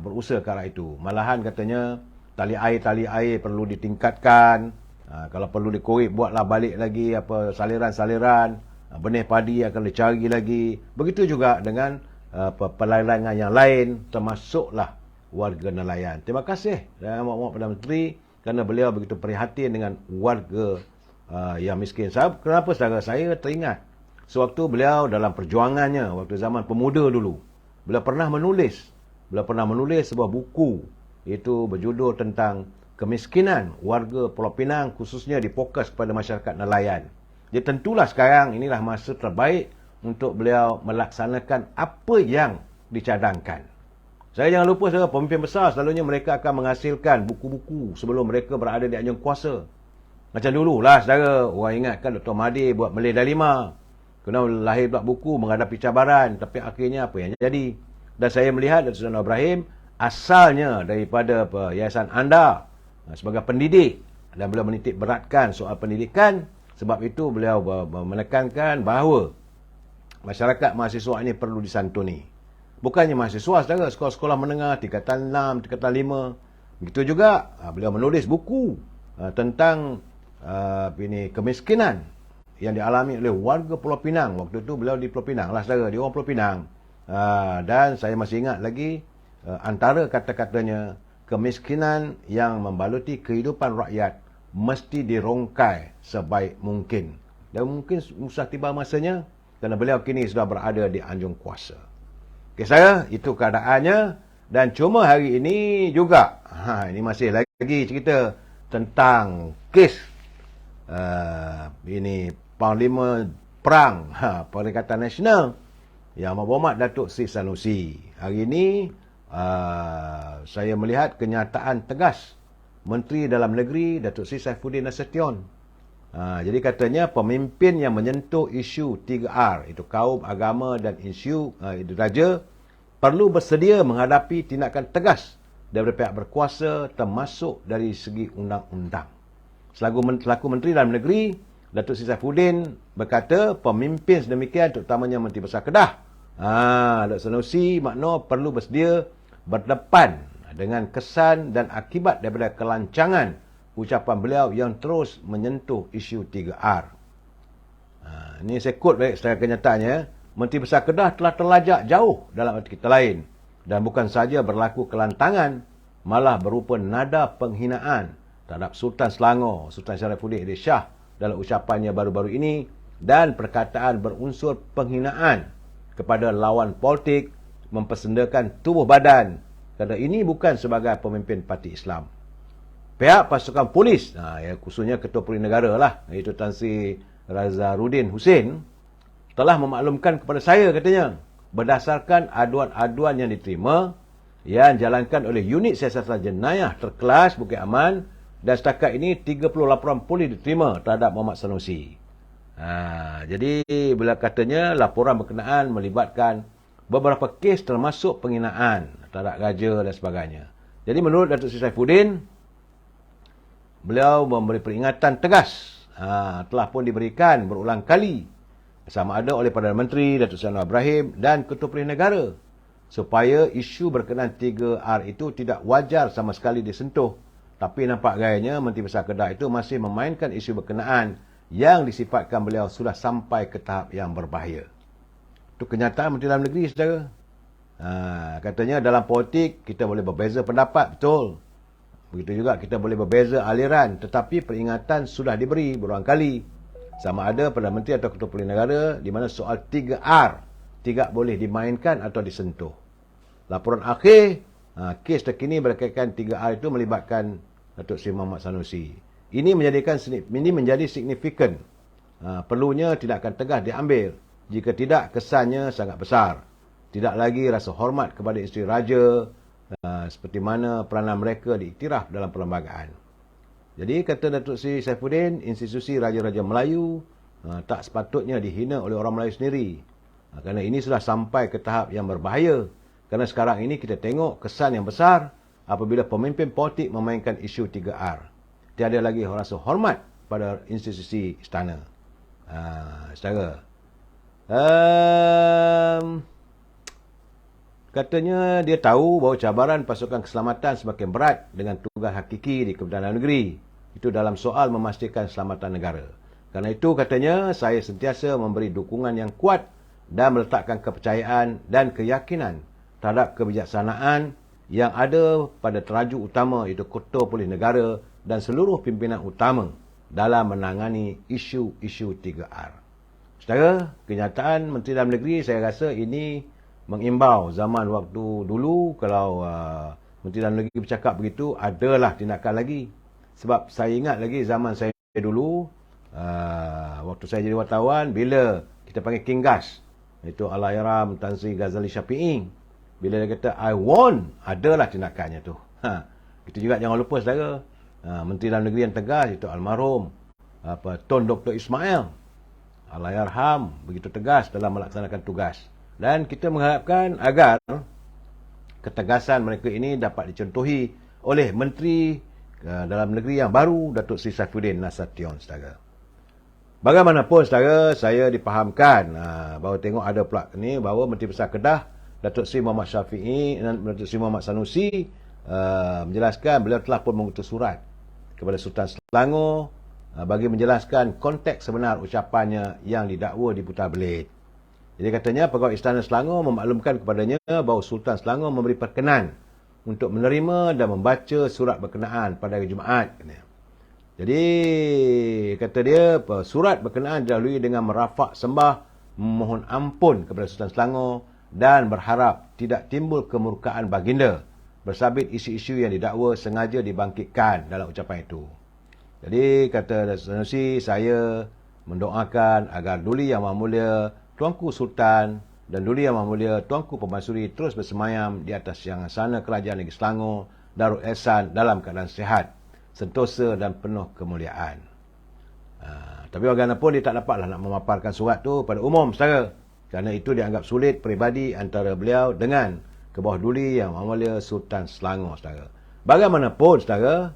berusaha ke arah itu. Malahan katanya tali air perlu ditingkatkan. Kalau perlu dikorek, buatlah balik lagi saliran-saliran. Benih padi akan dicari lagi. Begitu juga dengan pelayanan yang lain, termasuklah warga nelayan. Terima kasih Yang Berhormat Perdana Menteri kerana beliau begitu prihatin dengan warga yang miskin. Kenapa saudara? Saya teringat sewaktu beliau dalam perjuangannya, waktu zaman pemuda dulu, beliau pernah menulis sebuah buku, iaitu berjudul tentang kemiskinan warga Pulau Pinang, khususnya difokus kepada masyarakat nelayan. Jadi tentulah sekarang inilah masa terbaik untuk beliau melaksanakan apa yang dicadangkan. Saya jangan lupa, saudara, pemimpin besar selalunya mereka akan menghasilkan buku-buku sebelum mereka berada di anjung kuasa. Macam dululah, saudara, orang ingatkan Dr. Mahathir buat Malay Dalima. Kena lahir pula buku menghadapi cabaran, tapi akhirnya apa yang jadi? Dan saya melihat Dr. Anwar Ibrahim asalnya daripada Yayasan Anda sebagai pendidik, dan beliau menitik beratkan soal pendidikan. Sebab itu beliau menekankan bahawa masyarakat mahasiswa ini perlu disantuni. Bukannya mahasiswa, saudara, sekolah-sekolah menengah, tingkatan 6, tingkatan 5. Begitu juga beliau menulis buku tentang kemiskinan yang dialami oleh warga Pulau Pinang. Waktu itu beliau di Pulau Pinang lah, saudara, dia orang Pulau Pinang. Dan saya masih ingat lagi antara kata-katanya, kemiskinan yang membaluti kehidupan rakyat mesti dirongkai sebaik mungkin. Dan mungkin usah tiba masanya, kerana beliau kini sudah berada di anjung kuasa. Okey, saya, itu keadaannya. Dan cuma hari ini juga, ini masih lagi cerita tentang kes ini Panglima Perang Perikatan Nasional Yang Berhormat Datuk Seri Sanusi. Hari ini saya melihat kenyataan tegas Menteri Dalam Negeri Datuk Seri Saifuddin Nasution. Jadi katanya pemimpin yang menyentuh isu 3R, itu kaum, agama dan isu raja, perlu bersedia menghadapi tindakan tegas daripada pihak berkuasa, termasuk dari segi undang-undang. Selaku Menteri Dalam Negeri, Datuk Seri Saifuddin berkata pemimpin sedemikian, terutamanya Menteri Besar Kedah, Dr. Sanusi makna perlu bersedia berdepan dengan kesan dan akibat daripada kelancangan ucapan beliau yang terus menyentuh isu 3R. Ini saya quote baik secara kenyataannya. Menteri Besar Kedah telah terlajak jauh dalam arti kata lain. Dan bukan saja berlaku kelantangan, malah berupa nada penghinaan terhadap Sultan Selangor, Sultan Syarifuddin Idris Shah dalam ucapannya baru-baru ini, dan perkataan berunsur penghinaan kepada lawan politik, mempersendakan tubuh badan, kerana ini bukan sebagai pemimpin parti Islam. Pihak pasukan polis, khususnya Ketua Polis Negara lah, iaitu Tan Sri Razarudin Husin, telah memaklumkan kepada saya, katanya, berdasarkan aduan-aduan yang diterima, yang dijalankan oleh unit siasatan jenayah terkelas Bukit Aman, dan setakat ini 30 laporan polis diterima terhadap Muhammad Sanusi. Jadi, bila katanya laporan berkenaan melibatkan beberapa kes termasuk penghinaan terhadap raja dan sebagainya. Jadi, menurut Datuk Seri Saifuddin, beliau memberi peringatan tegas, telah pun diberikan berulang kali, sama ada oleh Perdana Menteri Datuk Seri Anwar Ibrahim dan Ketua Polis Negara, supaya isu berkenaan 3R itu tidak wajar sama sekali disentuh. Tapi nampak gayanya Menteri Besar Kedah itu masih memainkan isu berkenaan yang disifatkan beliau sudah sampai ke tahap yang berbahaya. Itu kenyataan Menteri Dalam Negeri, saudara. Katanya dalam politik kita boleh berbeza pendapat, betul. Begitu juga kita boleh berbeza aliran, tetapi peringatan sudah diberi berulang kali. Sama ada Perdana Menteri atau Ketua Polis Negara, di mana soal 3R tidak boleh dimainkan atau disentuh. Laporan akhir, kes terkini berkaitan 3R itu melibatkan Datuk Seri Muhammad Sanusi. Ini menjadi signifikan. Perlunya tindakan tegas diambil. Jika tidak, kesannya sangat besar. Tidak lagi rasa hormat kepada isteri raja, seperti mana peranan mereka diiktiraf dalam perlembagaan. Jadi, kata Datuk Seri Saifuddin, institusi Raja-Raja Melayu tak sepatutnya dihina oleh orang Melayu sendiri. Kerana ini sudah sampai ke tahap yang berbahaya. Kerana sekarang ini kita tengok kesan yang besar apabila pemimpin politik memainkan isu 3R. Tiada lagi rasa hormat pada institusi istana. Saudara. Katanya dia tahu bahawa cabaran pasukan keselamatan semakin berat dengan tugas hakiki di Kementerian Dalam Negeri. Itu dalam soal memastikan keselamatan negara. Kerana itu, katanya, saya sentiasa memberi dukungan yang kuat dan meletakkan kepercayaan dan keyakinan terhadap kebijaksanaan yang ada pada teraju utama, iaitu Ketua Polis Negara dan seluruh pimpinan utama dalam menangani isu-isu 3R. Saudara, kenyataan Menteri Dalam Negeri, saya rasa ini mengimbau zaman waktu dulu, kalau Menteri Dalam Negeri bercakap begitu, adalah tindakan lagi. Sebab saya ingat lagi zaman saya dulu, waktu saya jadi wartawan, bila kita panggil King Gas, itu Allahyarham Tan Sri Ghazali Syafi'i, bila dia kata I warn, adalah tindakannya tu. Itu juga jangan lupa saudara, Menteri Dalam Negeri yang tegas itu almarhum Tun Dr. Ismail, Allahyarham, begitu tegas dalam melaksanakan tugas. Dan kita mengharapkan agar ketegasan mereka ini dapat dicontohi oleh Menteri Dalam Negeri yang baru, Datuk Seri Saifuddin Nasution, saudara. Bagaimanapun, saudara, saya dipahamkan bahawa tengok ada pula ni, bahawa Menteri Besar Kedah, Datuk Seri Muhammad Syafi'i dan Datuk Seri Muhammad Sanusi menjelaskan beliau telah pun mengutus surat kepada Sultan Selangor bagi menjelaskan konteks sebenar ucapannya yang didakwa di Putar Belait. Jadi katanya pegawai Istana Selangor memaklumkan kepadanya bahawa Sultan Selangor memberi perkenan untuk menerima dan membaca surat berkenaan pada hari Jumaat. Jadi kata dia surat berkenaan dilalui dengan merafak sembah, memohon ampun kepada Sultan Selangor dan berharap tidak timbul kemurkaan baginda bersabit isu-isu yang didakwa sengaja dibangkitkan dalam ucapan itu. Jadi kata Sanusi, saya mendoakan agar Duli Yang Maha Mulia Tuanku Sultan dan Duli Yang Maha Mulia Tuanku Pemansuri terus bersemayam di atas yang sana kerajaan negeri Selangor Darul Ehsan dalam keadaan sihat, sentosa dan penuh kemuliaan. Tapi bagaimanapun dia tak dapatlah nak memaparkan surat tu pada umum, saudara. Kerana itu dianggap sulit peribadi antara beliau dengan ke bawah Duli Yang Maha Mulia Sultan Selangor, saudara. Bagaimanapun, saudara,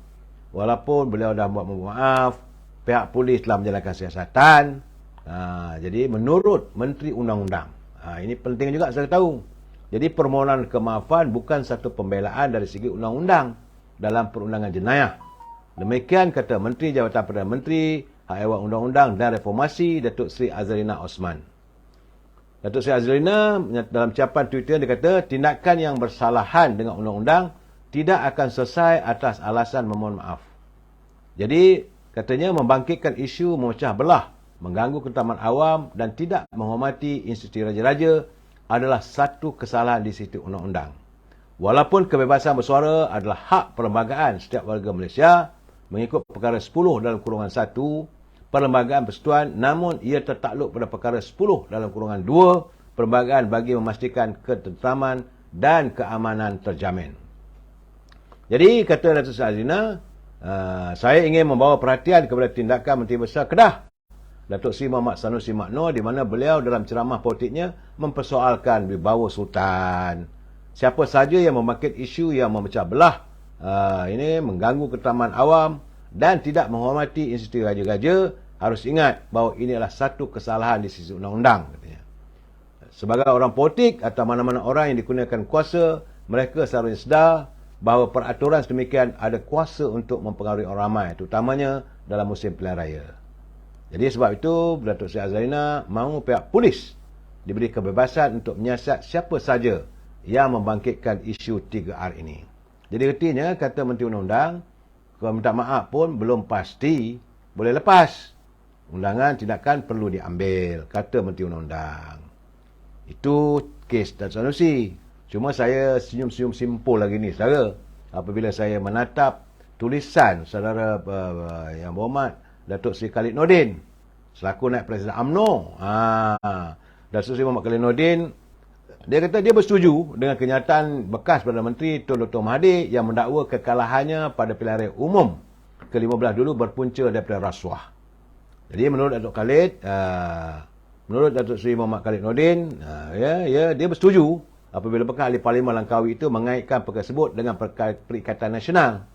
walaupun beliau dah buat maaf, pihak polis telah menjalankan siasatan. Jadi menurut Menteri Undang-Undang, ini penting juga saya tahu. Jadi permohonan kemaafan bukan satu pembelaan dari segi undang-undang dalam perundangan jenayah. Demikian kata Menteri Jabatan Perdana Menteri, Hak Ehwal Undang-Undang dan Reformasi, Datuk Seri Azlina Osman. Datuk Seri Azlina dalam ucapan Twitter dia kata, tindakan yang bersalahan dengan undang-undang tidak akan selesai atas alasan memohon maaf. Jadi katanya membangkitkan isu memecah belah, mengganggu ketentaman awam dan tidak menghormati institusi raja-raja adalah satu kesalahan di sisi undang-undang. Walaupun kebebasan bersuara adalah hak perlembagaan setiap warga Malaysia mengikut perkara 10 dalam kurungan 1 Perlembagaan Persekutuan, namun ia tertakluk pada perkara 10 dalam kurungan 2 Perlembagaan bagi memastikan ketenteraman dan keamanan terjamin. Jadi kata Datuk Seri Azlina, saya ingin membawa perhatian kepada tindakan Menteri Besar Kedah Datuk Seri Muhammad Sanusi Makno, di mana beliau dalam ceramah politiknya mempersoalkan wibawa Sultan. Siapa saja yang membangkit isu yang memecah belah, ini mengganggu ketenteraman awam dan tidak menghormati institusi raja-raja, harus ingat bahawa ini adalah satu kesalahan di sisi undang-undang. Sebagai orang politik atau mana-mana orang yang digunakan kuasa, mereka seharusnya sedar bahawa peraturan sedemikian ada kuasa untuk mempengaruhi orang ramai, terutamanya dalam musim pilihan raya. Jadi sebab itu, Datuk Seri Azlina mahu pihak polis diberi kebebasan untuk menyiasat siapa saja yang membangkitkan isu 3R ini. Jadi artinya, kata Menteri Undang-Undang, kalau minta maaf pun belum pasti boleh lepas. Undangan tindakan perlu diambil, kata Menteri Undang-Undang. Itu kes Datuk Sanusi. Cuma saya senyum-senyum simpul lagi ni, saudara, apabila saya menatap tulisan saudara Yang Berhormat Datuk Seri Khalid Nordin selaku naib Presiden UMNO. Datuk Seri Muhammad Khalid Nordin, dia kata dia bersetuju dengan kenyataan bekas Perdana Menteri Tun Dr. Mahathir yang mendakwa kekalahannya pada pilihan raya umum ke-15 dulu berpunca daripada rasuah. Jadi menurut Datuk Khalid, menurut Datuk Seri Muhammad Khalid Nordin, dia bersetuju apabila bekas ahli Parlimen Langkawi itu mengaitkan perkara tersebut dengan Perikatan Nasional.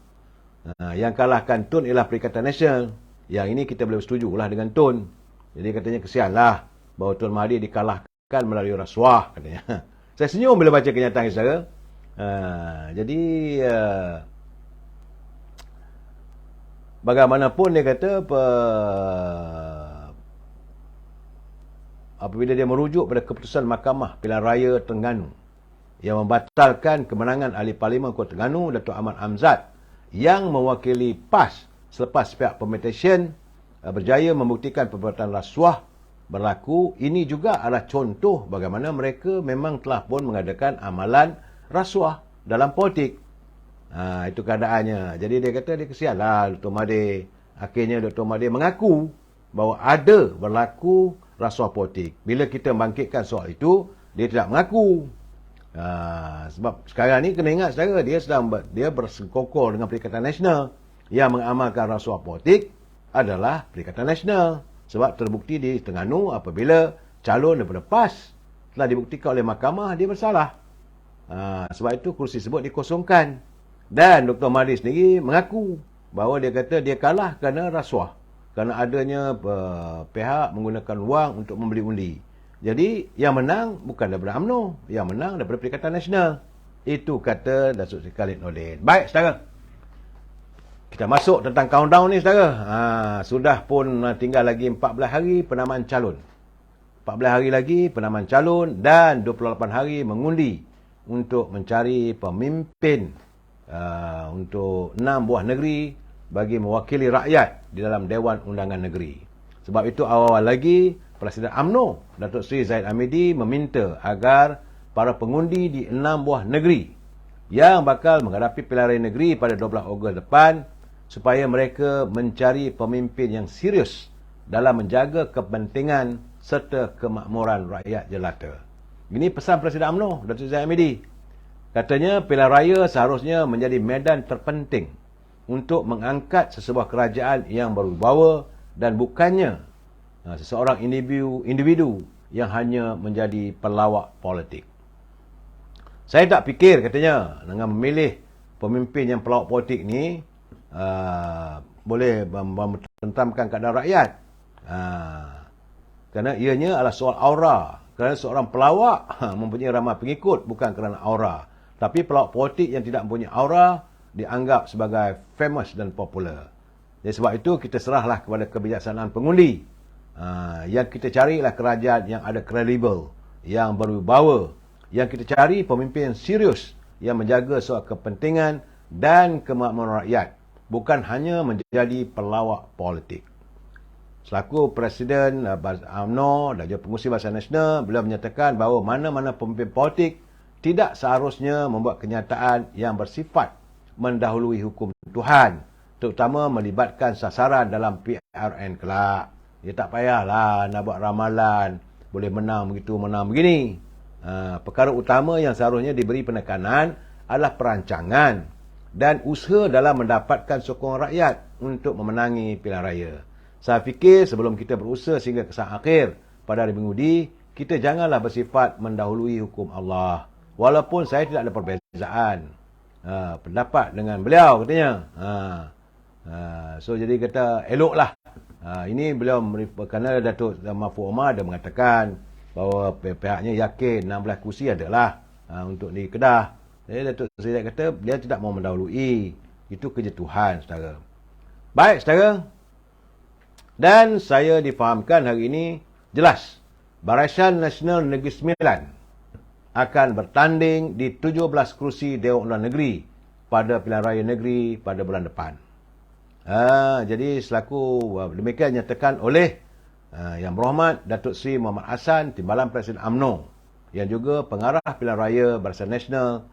Yang kalahkan Tun ialah Perikatan Nasional. Yang ini kita boleh bersetuju lah dengan Tun. Jadi katanya kesianlah bahawa Tun Mahathir dikalahkan melalui rasuah, katanya. Saya senyum bila baca kenyataan ini, saudara. Jadi bagaimanapun dia kata apabila dia merujuk pada keputusan Mahkamah Pilihan Raya Terengganu yang membatalkan kemenangan ahli Parlimen Kota Terengganu Datuk Ahmad Amzad yang mewakili PAS selepas pihak Pemetation berjaya membuktikan perbuatan rasuah berlaku, ini juga adalah contoh bagaimana mereka memang telah pun mengadakan amalan rasuah dalam politik. Itu keadaannya. Jadi dia kata dia kesian lah Dr. Mahathir. Akhirnya Dr. Mahathir mengaku bahawa ada berlaku rasuah politik. Bila kita bangkitkan soal itu, dia tidak mengaku. Sebab sekarang ni kena ingat saudara, dia bersekongkol dengan Perikatan Nasional. Yang mengamalkan rasuah politik adalah Perikatan Nasional. Sebab terbukti di Terengganu apabila calon daripada PAS telah dibuktikan oleh mahkamah dia bersalah. Sebab itu kerusi tersebut dikosongkan. Dan Dr. Mahathir sendiri mengaku bahawa dia kata dia kalah kerana rasuah. Kerana adanya pihak menggunakan wang untuk membeli undi. Jadi yang menang bukan daripada UMNO, yang menang daripada Perikatan Nasional. Itu kata Datuk Seri Khalid Nordin. Baik saudara, kita masuk tentang countdown ni saudara. Sudah pun tinggal lagi 14 hari penamaan calon. 14 hari lagi penamaan calon dan 28 hari mengundi untuk mencari pemimpin untuk 6 buah negeri bagi mewakili rakyat di dalam Dewan Undangan Negeri. Sebab itu awal-awal lagi Presiden UMNO Datuk Seri Zahid Hamidi meminta agar para pengundi di 6 buah negeri yang bakal menghadapi pilihan raya negeri pada 12 Ogos depan supaya mereka mencari pemimpin yang serius dalam menjaga kepentingan serta kemakmuran rakyat jelata. Ini pesan Presiden UMNO Datuk Seri Zahid Hamidi. Katanya pilihan raya seharusnya menjadi medan terpenting untuk mengangkat sesebuah kerajaan yang berwibawa dan bukannya seseorang individu yang hanya menjadi pelawak politik. Saya tak fikir katanya dengan memilih pemimpin yang pelawak politik ni boleh menentamkan keadaan rakyat. Kerana ianya adalah soal aura. Kerana seorang pelawak mempunyai ramai pengikut bukan kerana aura. Tapi pelawak politik yang tidak mempunyai aura dianggap sebagai famous dan popular. Jadi sebab itu kita serahlah kepada kebijaksanaan pengundi. Yang kita carilah kerajaan yang ada kredibel, yang berwibawa. Yang kita cari pemimpin yang serius, yang menjaga soal kepentingan dan kemakmuran rakyat. Bukan hanya menjadi pelawak politik. Selaku Presiden UMNO dan juga Pengurusi Barisan Nasional, beliau menyatakan bahawa mana-mana pemimpin politik tidak seharusnya membuat kenyataan yang bersifat mendahului hukum Tuhan, terutama melibatkan sasaran dalam PRN kelak. Dia tak payahlah nak buat ramalan, boleh menang begitu, menang begini. Perkara utama yang seharusnya diberi penekanan adalah perancangan dan usaha dalam mendapatkan sokongan rakyat untuk memenangi pilihan raya. Saya fikir sebelum kita berusaha sehingga kesan akhir pada hari mengundi, kita janganlah bersifat mendahului hukum Allah. Walaupun saya tidak ada perbezaan pendapat dengan beliau katanya. So jadi kata eloklah. Ini beliau kerana Datuk Mahfuz Omar ada mengatakan bahawa pihaknya yakin 16 kursi adalah untuk di Kedah. Jadi Datuk Seri kata beliau tidak mau mendahului. Itu kerja Tuhan, saudara. Baik, saudara. Dan saya difahamkan hari ini jelas Barisan Nasional Negeri Sembilan akan bertanding di 17 kerusi Dewan Undangan Negeri pada pilihan raya negeri pada bulan depan. Jadi selaku demikian nyatakan oleh Yang Berhormat Datuk Seri Muhammad Hassan, Timbalan Presiden UMNO, yang juga pengarah pilihan raya Barisan Nasional.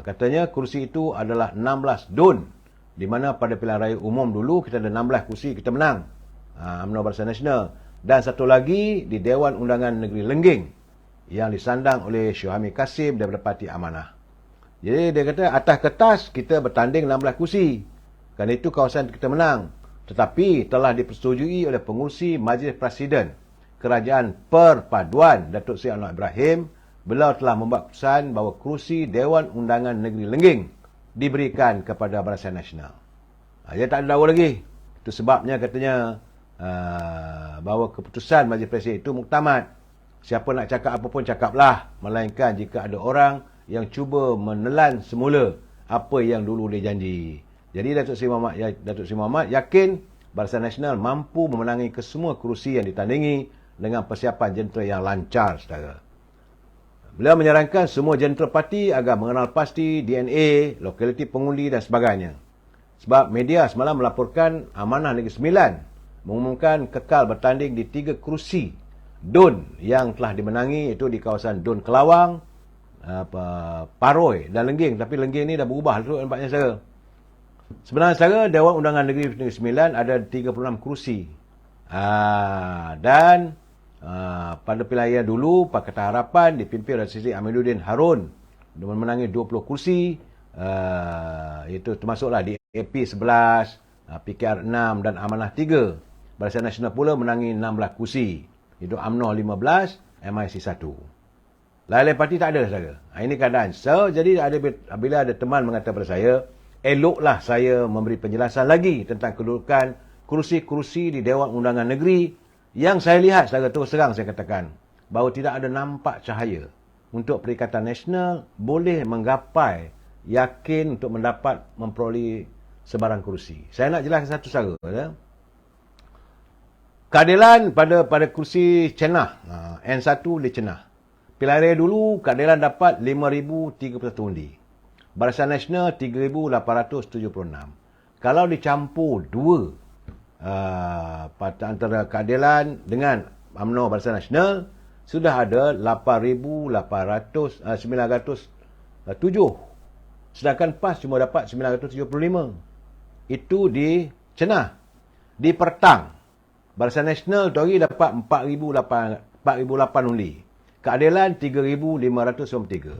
Katanya kursi itu adalah 16 DUN, di mana pada pilihan raya umum dulu kita ada 16 kursi kita menang, UMNO Barisan Nasional, dan satu lagi di Dewan Undangan Negeri Lengging yang disandang oleh Syuhami Kasim daripada Parti Amanah. Jadi dia kata atas kertas kita bertanding 16 kursi, kerana itu kawasan kita menang, tetapi telah dipersetujui oleh pengurusi Majlis Presiden Kerajaan Perpaduan Datuk Seri Anwar Ibrahim. Beliau telah membuat keputusan bahawa kerusi Dewan Undangan Negeri Lengging diberikan kepada Barisan Nasional. Dia tak ada tahu lagi. Itu sebabnya katanya bahawa keputusan Majlis Presiden itu muktamad. Siapa nak cakap apa pun cakaplah, melainkan jika ada orang yang cuba menelan semula apa yang dulu dia janji. Jadi Datuk Seri Muhammad yakin Barisan Nasional mampu memenangi kesemua kerusi yang ditandingi dengan persiapan jentera yang lancar, saudara. Beliau menyarankan semua jentera parti agar mengenal pasti DNA, lokaliti pengundi dan sebagainya. Sebab media semalam melaporkan Amanah Negeri Sembilan mengumumkan kekal bertanding di 3 kerusi DUN yang telah dimenangi, iaitu di kawasan DUN Kelawang, Paroi dan Lengging. Tapi Lengging ni dah berubah nampaknya saudara. Sebenarnya saudara, Dewan Undangan Negeri Negeri Sembilan ada 36 kerusi. Dan pada pilihan dulu, Pakatan Harapan dipimpin oleh Siti Amiruddin Harun memenangi 20 kursi. Itu termasuklah di AP 11, PKR 6 dan Amanah 3. Barisan Nasional pula menangi 16 kursi. Itu UMNO 15, MIC 1. Lain-lain parti tak ada saudara. Ini keadaan. So, jadi bila ada teman mengatakan kepada saya, eloklah saya memberi penjelasan lagi tentang kedudukan kerusi-kerusi di Dewan Undangan Negeri yang saya lihat secara terus terang saya katakan bahawa tidak ada nampak cahaya untuk Perikatan Nasional boleh menggapai yakin untuk memperoleh sebarang kerusi. Saya nak jelaskan satu cara. Ya. Keadilan pada kursi Cenah, N1 di Cenah. Pilihan raya dulu, keadilan dapat 5,031 undi. Barisan Nasional 3,876. Kalau dicampur dua antara keadilan dengan UMNO Barisan Nasional, sudah ada 8,907. Sedangkan PAS cuma dapat 975. Itu di Cenah. Di Pertang, Barisan Nasional tu hari dapat 4,008 undi. Keadilan 3,593.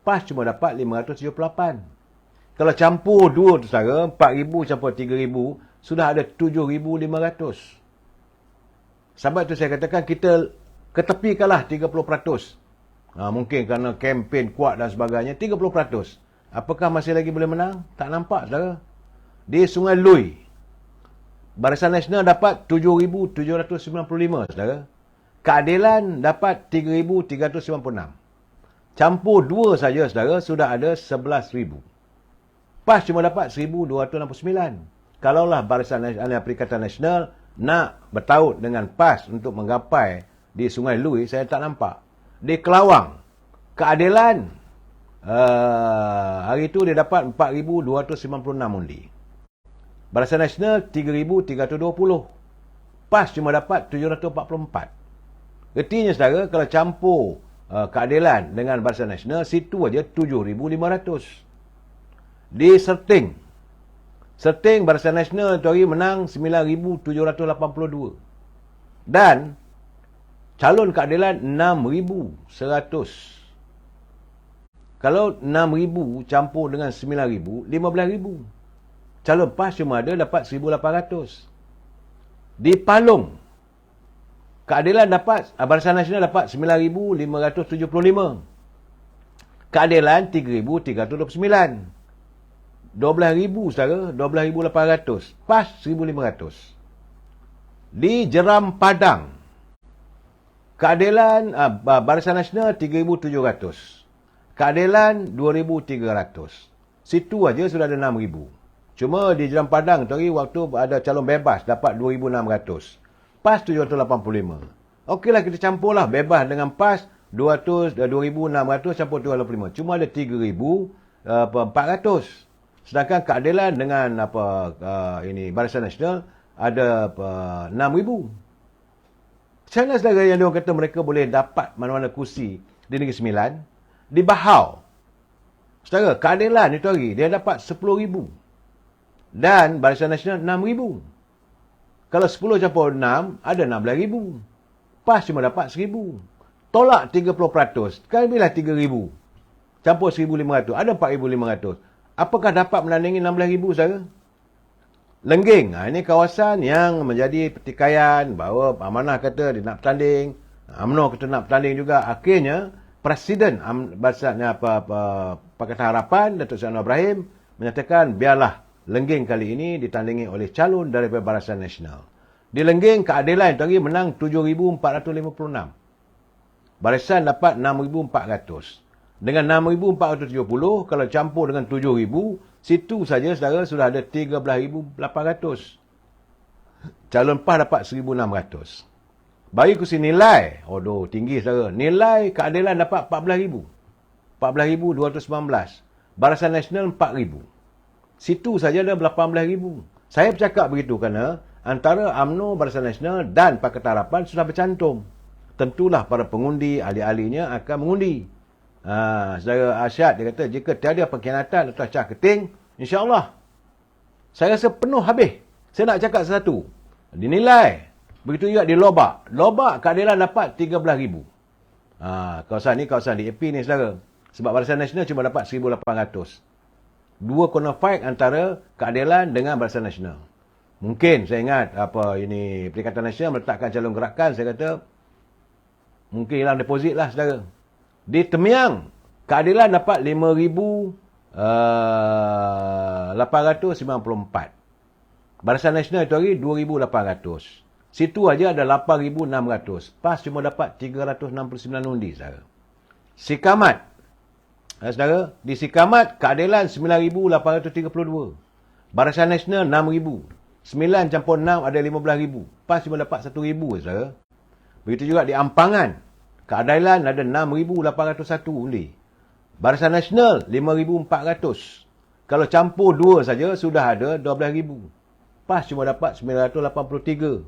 PAS cuma dapat 578. Kalau campur dua tu saudara, 4,000 campur 3,000, sudah ada 7,500. Sebab itu saya katakan kita ketepikanlah 30%. Mungkin kerana kempen kuat dan sebagainya, 30%. Apakah masih lagi boleh menang? Tak nampak saudara. Di Sungai Lui, Barisan Nasional dapat 7,795 saudara. Keadilan dapat 3,396. Campur dua saja saudara, sudah ada 11,000. PAS cuma dapat 1,269. Kalaulah Barisan Perikatan Nasional nak bertaut dengan PAS untuk menggapai di Sungai Lui, saya tak nampak. Di Kelawang, keadilan hari itu dia dapat 4,296 undi. Barisan Nasional 3,320. PAS cuma dapat 744. Artinya saudara, kalau campur keadilan dengan Barisan Nasional, situ aja 7,500. Di Serting, Barisan Nasional tu hari menang 9,782. Dan calon keadilan 6,100. Kalau 6,000 campur dengan 9,000, 15,000. Calon PAS cuma ada dapat 1,800. Di Palung, keadilan dapat, Barisan Nasional dapat 9,575. Keadilan 3,329. 12,000 saudara, 12,800. PAS 1,500. Di Jeram Padang, keadilan Barisan Nasional 3,700. Keadilan 2,300. Situ aja sudah ada 6,000. Cuma di Jeram Padang tu hari waktu ada calon bebas dapat 2,600. PAS 785. Okeylah kita campurlah bebas dengan PAS 2,600 campur 285. Cuma ada 3,400. Sedangkan keadilan dengan Barisan Nasional ada 6,000. Macam mana saudara yang dia kata mereka boleh dapat mana-mana kursi di Negeri Sembilan? Di Bahau, saudara, keadilan itu hari dia dapat 10,000. Dan Barisan Nasional 6,000. Kalau 10 campur 6, ada 16,000. PAS cuma dapat 1,000. Tolak 30%. Kan bila 3,000. Campur 1,500. Ada 4,500. Apakah dapat menandingi 16,000 saudara? Lengging. Ini kawasan yang menjadi pertikaian bahawa Amanah kata dia nak bertanding. UMNO kata nak bertanding juga. Akhirnya, Presiden Pakatan Harapan, Datuk Seri Anwar Ibrahim, menyatakan biarlah Lengging kali ini ditandingi oleh calon daripada Barisan Nasional. Di Lengging, keadilan itu hari menang 7,456. Barisan dapat 6,400. Dengan 6,470, kalau campur dengan 7,000, situ saja saudara sudah ada 13,800. Calon PAS dapat 1,600. Bagi kursi nilai, tinggi saudara. Nilai keadilan dapat 14,000. 14,219. Barisan Nasional 4,000. Situ saja ada 18,000. Saya bercakap begitu kerana antara UMNO, Barisan Nasional dan Pakatan Harapan sudah bercantum. Tentulah para pengundi, ahli-ahlinya akan mengundi. Saudara Arsyad, dia kata, jika tiada pengkhianatan atau cah keting, insya-Allah, saya rasa penuh habis. Saya nak cakap sesuatu. Dinilai. Begitu juga di Lobak. Lobak keadilan dapat 13,000. Kawasan ni, kawasan DAP ni, saudara. Sebab Barisan Nasional cuma dapat 1,800. Dua corner fight antara keadilan dengan Barisan Nasional. Mungkin, saya ingat, Perikatan Nasional meletakkan calon gerakan, saya kata, mungkin hilang deposit lah, saudara. Di Temiang, keadilan dapat 5,894. Barisan Nasional itu hari 2,800. Situ aja ada 8,600. PAS cuma dapat 369 undi, saudara. Sikamat. Saudara, di Sikamat, keadilan 9,832. Barisan Nasional 6,000. 9 campur 6 ada 15,000. PAS cuma dapat 1,000, saudara. Begitu juga di Ampangan. Keadilan ada 6,801 undi. Barisan Nasional 5,400. Kalau campur 2 saja sudah ada 12,000. PAS cuma dapat 983.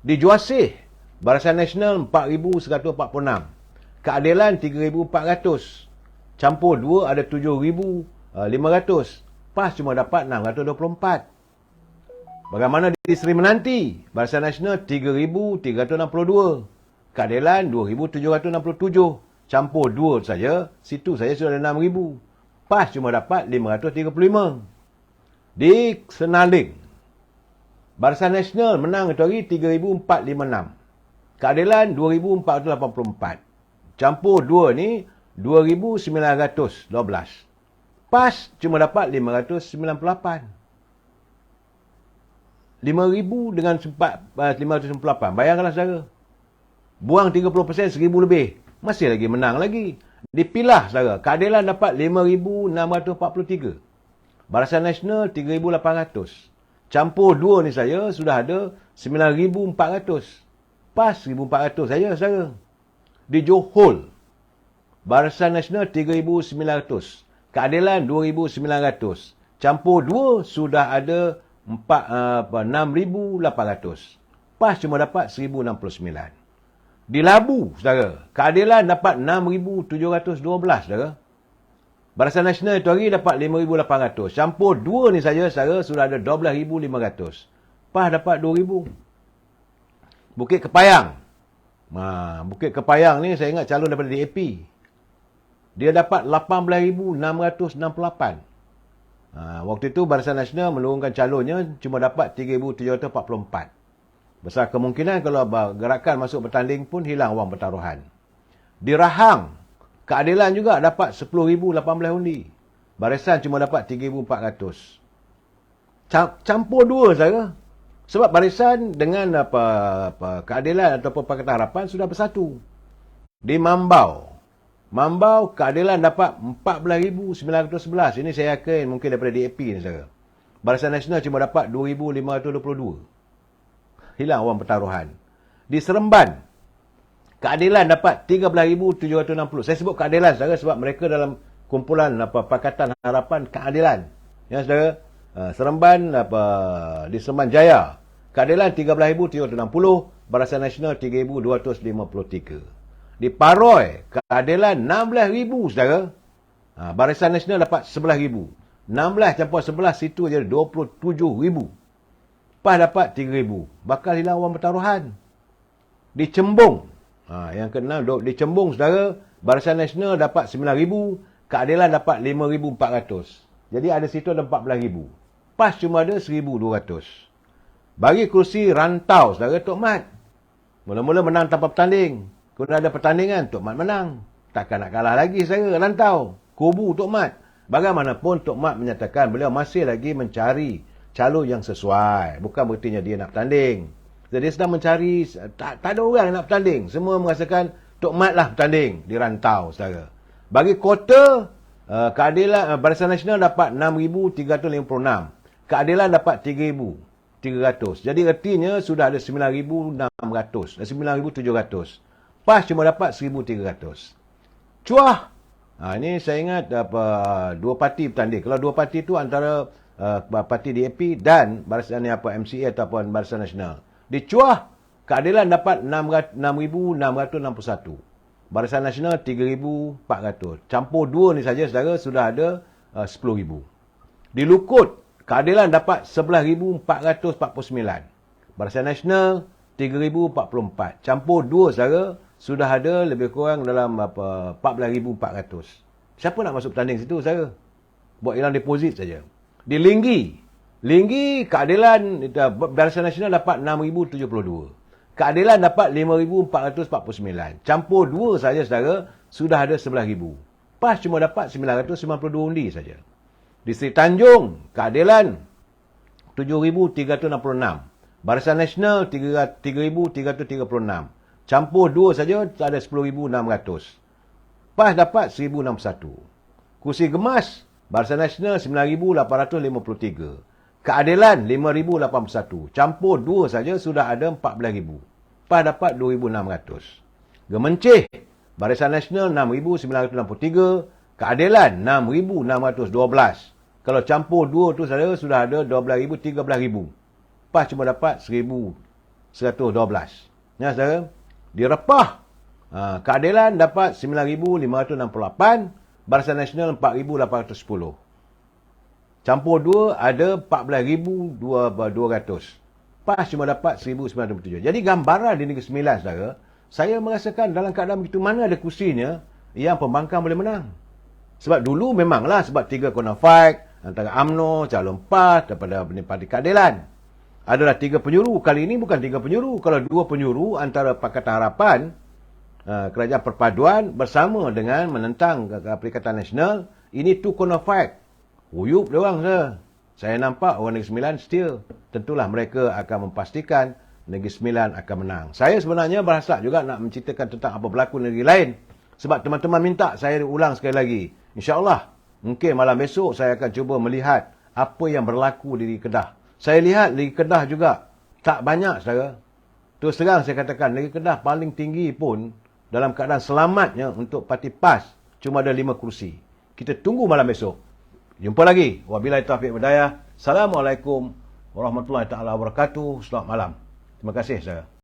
Di Juasih, Barisan Nasional 4,146. Keadilan 3,400. Campur 2 ada 7,500. PAS cuma dapat 624. Bagaimana di Seri Menanti? Barisan Nasional 3,362. Keadilan 2,767. Campur 2 saja, situ saja sudah ada 6,000. PAS cuma dapat 535. Di Senaling, Barisan Nasional menang itu hari 3,456. Keadilan 2,484. Campur 2 ni 2,912. PAS cuma dapat 598. 5,000 dengan 598. Bayangkanlah, saudara. Buang 30%, 1,000 lebih. Masih lagi menang lagi. Dipilah, saudara. Keadilan dapat 5,643. Barisan Nasional 3,800. Campur 2 ni saya sudah ada 9,400. PAS 1,400 saja, saudara. Di Johor, Barisan Nasional 3,900. Keadilan 2,900. Campur 2 sudah ada 6,800. PAS cuma dapat 1,069. Di Labu, saudara, keadilan dapat 6,712, saudara. Barisan Nasional itu hari dapat 5,800. Campur 2 ni saja, saudara, sudah ada 12,500. PAS dapat 2,000. Bukit Kepayang. Bukit Kepayang ni saya ingat calon daripada DAP. Dia dapat 18,668. Waktu itu Barisan Nasional menurunkan calonnya cuma dapat 3,744. Besar kemungkinan kalau gerakan masuk bertanding pun hilang wang pertaruhan. Di Rahang, keadilan juga dapat 10,018 undi. Barisan cuma dapat 3,400. Campur 2, saudara. Sebab barisan dengan keadilan ataupun Pakatan Harapan sudah bersatu. Di Mambau, keadilan dapat 14,911. Ini saya yakin mungkin daripada DAP ni, saudara. Barisan Nasional cuma dapat 2,522. Hilang wang pertaruhan. Di Seremban, keadilan dapat 13,760. Saya sebut keadilan, saudara, sebab mereka dalam kumpulan Pakatan Harapan Keadilan. Ya, saudara. Seremban di Seremban Jaya, keadilan 13,760. Barisan Nasional 3,253. Di Paroi, keadilan 16,000, saudara. Barisan Nasional dapat 11,000. 16 campur 11, situ je 27,000. PAS dapat 3,000. Bakal hilang wang pertaruhan. Di Cembung, yang ke-6, di Cembung, saudara, Barisan Nasional dapat 9,000. Keadilan dapat 5,400. Jadi ada situ ada 14,000. PAS cuma ada 1,200. Bagi kursi rantau, saudara, Tok Mat. Mula-mula menang tanpa bertanding. Kalau ada pertandingan, Tok Mat menang. Takkan nak kalah lagi, saudara, rantau. Kubu Tok Mat. Bagaimanapun Tok Mat menyatakan beliau masih lagi mencari calon yang sesuai. Bukan berartinya dia nak bertanding. Jadi sedang mencari, tak ada orang yang nak bertanding. Semua merasakan Tok Mat lah bertanding di rantau, saudara. Bagi kota, keadilan Barisan Nasional dapat 6,356. Keadilan dapat 3,300. Jadi artinya sudah ada 9,600 dan 9,700. PAS cuma dapat 1,300. Cuah. Ini saya ingat dua parti bertanding. Kalau dua parti itu antara parti DAP dan Barisan MCA ataupun Barisan Nasional. Di Cuah, keadilan dapat 6,661. Barisan Nasional 3,400. Campur dua ni saja saudara sudah ada 10,000. Di Lukut, Keadilan dapat 11,449. Barisan Nasional 3,044. Campur dua saudara sudah ada lebih kurang dalam 14,400. Siapa nak masuk tanding situ saudara? Buat hilang deposit saja. Di Linggi, Keadilan Barisan Nasional dapat 6,072. Keadilan dapat 5,449. Campur dua saja saudara sudah ada 11,000. PAS cuma dapat 992 undi saja. Di Seri Tanjung, Keadilan 7,366. Barisan Nasional 3,336. Campur dua saja ada 10,600. PAS dapat 1,061. Kursi Gemas, Barisan Nasional 9,853. Keadilan 5,081. Campur dua saja sudah ada 14,000. PAS dapat 2,600. Gemencih, Barisan Nasional 6,963. Keadilan 6,612. Kalau campur dua tu saja sudah ada 12,000, 13,000. PAS cuma dapat 1,112. Ya, saudara. Di Repah, Keadilan dapat 9,568. Barisan Nasional 4,810. Campur dua ada 14,200. PAS cuma dapat 1,927. Jadi gambaran di Negeri Sembilan, saudara, saya merasakan dalam keadaan begitu mana ada kursinya yang pembangkang boleh menang. Sebab dulu memanglah sebab 3 corner fight antara UMNO, calon PAS daripada Parti Keadilan. Adalah 3 penyuru. Kali ini bukan 3 penyuru. Kalau 2 penyuru antara Pakatan Harapan, Kerajaan Perpaduan bersama dengan menentang Perikatan Nasional, ini 2 corner fight. Huyup dia orang. Saya nampak orang Negeri Sembilan setia. Tentulah mereka akan memastikan Negeri Sembilan akan menang. Saya sebenarnya berhasrat juga nak menceritakan tentang apa berlaku negeri lain. Sebab teman-teman minta saya ulang sekali lagi. InsyaAllah, mungkin malam besok saya akan cuba melihat apa yang berlaku di Kedah. Saya lihat Negeri Kedah juga tak banyak, saudara. Terus terang saya katakan, Negeri Kedah paling tinggi pun dalam keadaan selamatnya untuk Parti PAS cuma ada 5 kursi. Kita tunggu malam besok. Jumpa lagi. Wabillahi taufiq wal hidayah. Assalamualaikum warahmatullahi taala wabarakatuh. Selamat malam. Terima kasih, saudara.